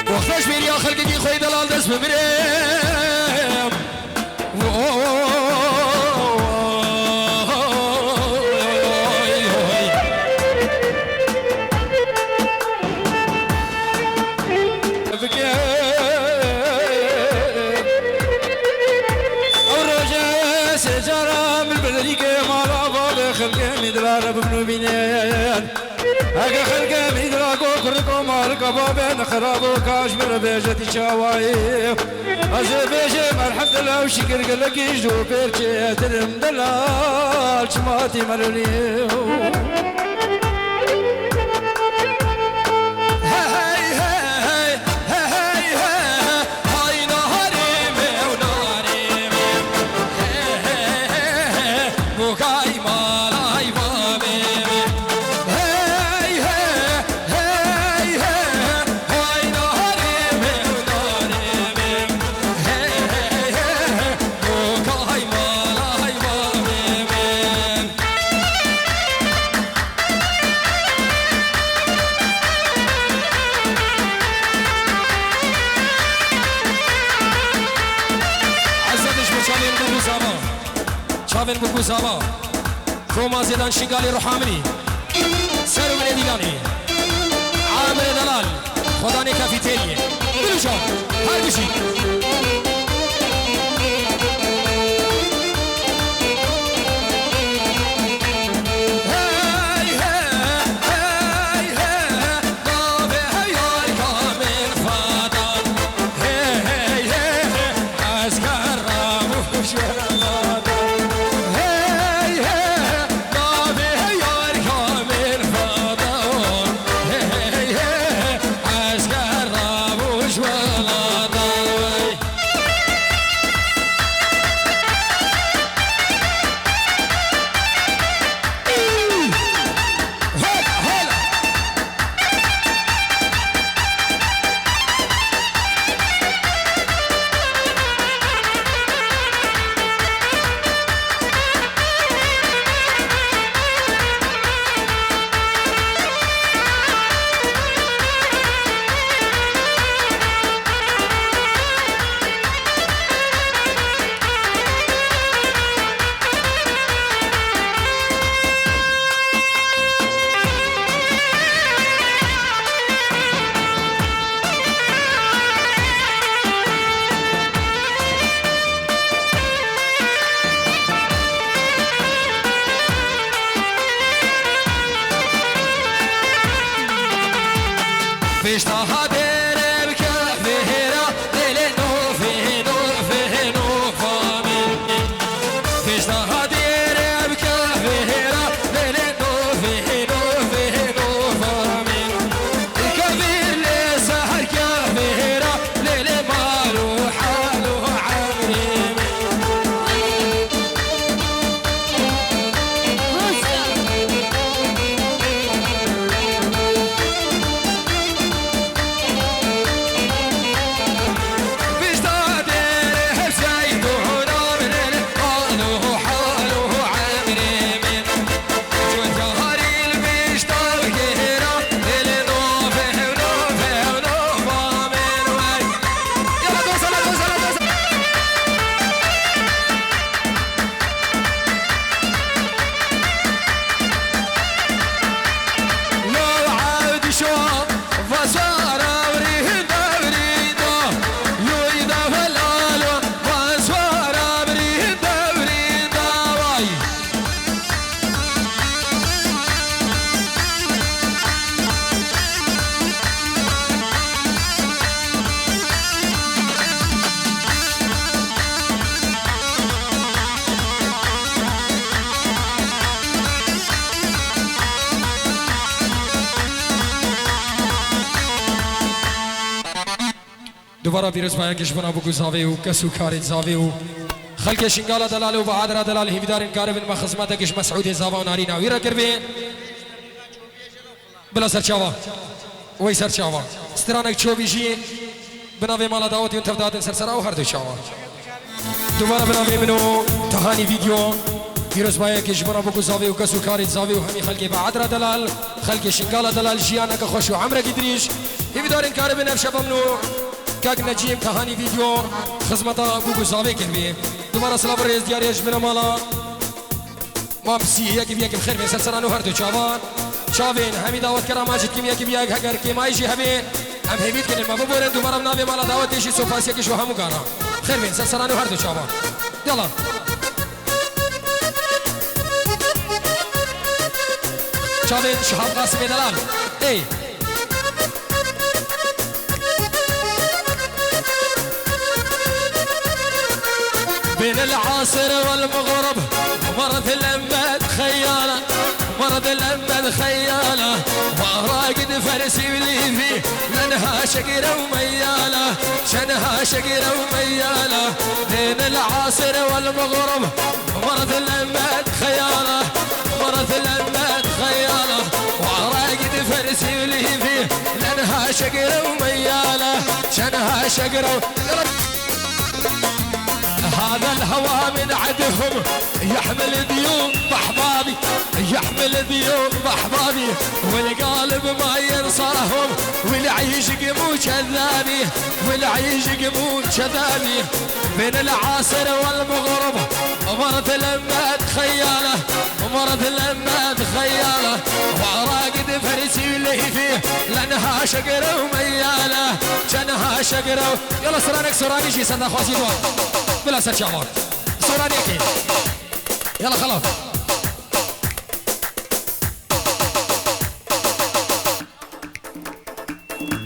وقتاش بيري آخر كي خوي دلال دست ببرم الرجاء سجارة من بلدي كمال باب خلق مدرار بمنو بينين اگه خلق میدراگو کرکو مالک بابن خرابو کاشمیر بیجتی چاوایی از بیجه مرحمد الله و شکر گلگیش دو پیرچه ترم دلال چماتی مرولیو شافن بكو سابا كوما زيدان شنقالي روحامني سرو من ديلاني عامر دلال خداني كافيتيريا بلو شاف هر بشي دوباره پیروز باید کش بنا بگو زاوی و کسو کاری زاوی و خلق شنگال دلال و بعادر دلال هیدارین کار بن مخزمت کش مسعود زاوا و ناری ناوی را کربی بلا سرچاوا وی سرچاوا سترانک چوبیجی بناوی مالا دعوتی و تفداد سرسرا و هر دو چاوا دوباره بناوی منو تهانی ویدیو پیروز باید کش بنا بگو زاوی و کسو کاری زاوی و همی خلق بعادر دلال خلق شنگال دلال جیانا که خوش و عمر گدریش هیدارین کار بن افشاب منو کاک نجیم تهانی ویدیو خدمتا بوگو زاوی کردی دوباره سلام ریز دیاریش بنا مالا ما بسی یکی بیا که بخیر به سرسرانو هر دو چاوان چاوین همی دعوت کرا ماجد کیم یکی بیا اگر کی مایجی همی هم هیبید کنیم ما ببرن دوباره ناوی مالا دعوت دیشی سوپاس یکی شو همو کارا خیر بین سرسرانو هر دو چاوان یلا چاوین شهاب قاسم دلال ای بين العاصر والمغرب مرض الأمد خيالة مرض الأمد خيالة وراقد فرسي وليفي لأنها شقرة وميالة شنها شقرة وميالة بين العاصر والمغرب مرض الأمد خيالة مرض الأمد خيالة وراقد فرسي وليفي لأنها شقرة وميالة شنها شقرة هذا الهوى من عدهم يحمل ذيوب بأحبابي يحمل ذيوب بأحبابي والقالب ما ينصرهم والعيش قمو كذابي والعيش قمو كذابي بين العاصر والمغرب مرض الأمد خيالة مرض الأمد خيالة وراقد فرسي لهفي لأنها شقرة وميالة كانها شقرة يلا سرانك سراني شي سنة خواسي دوار بلا سر شعبان سوراني اكيد يلا خلاص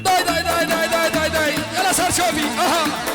داي داي داي داي داي داي داي يلا سر شوفي اها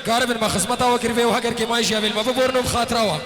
كاربن ما خصمتها وكرفي وهكر كما يجي ما ببورنو بخاطرها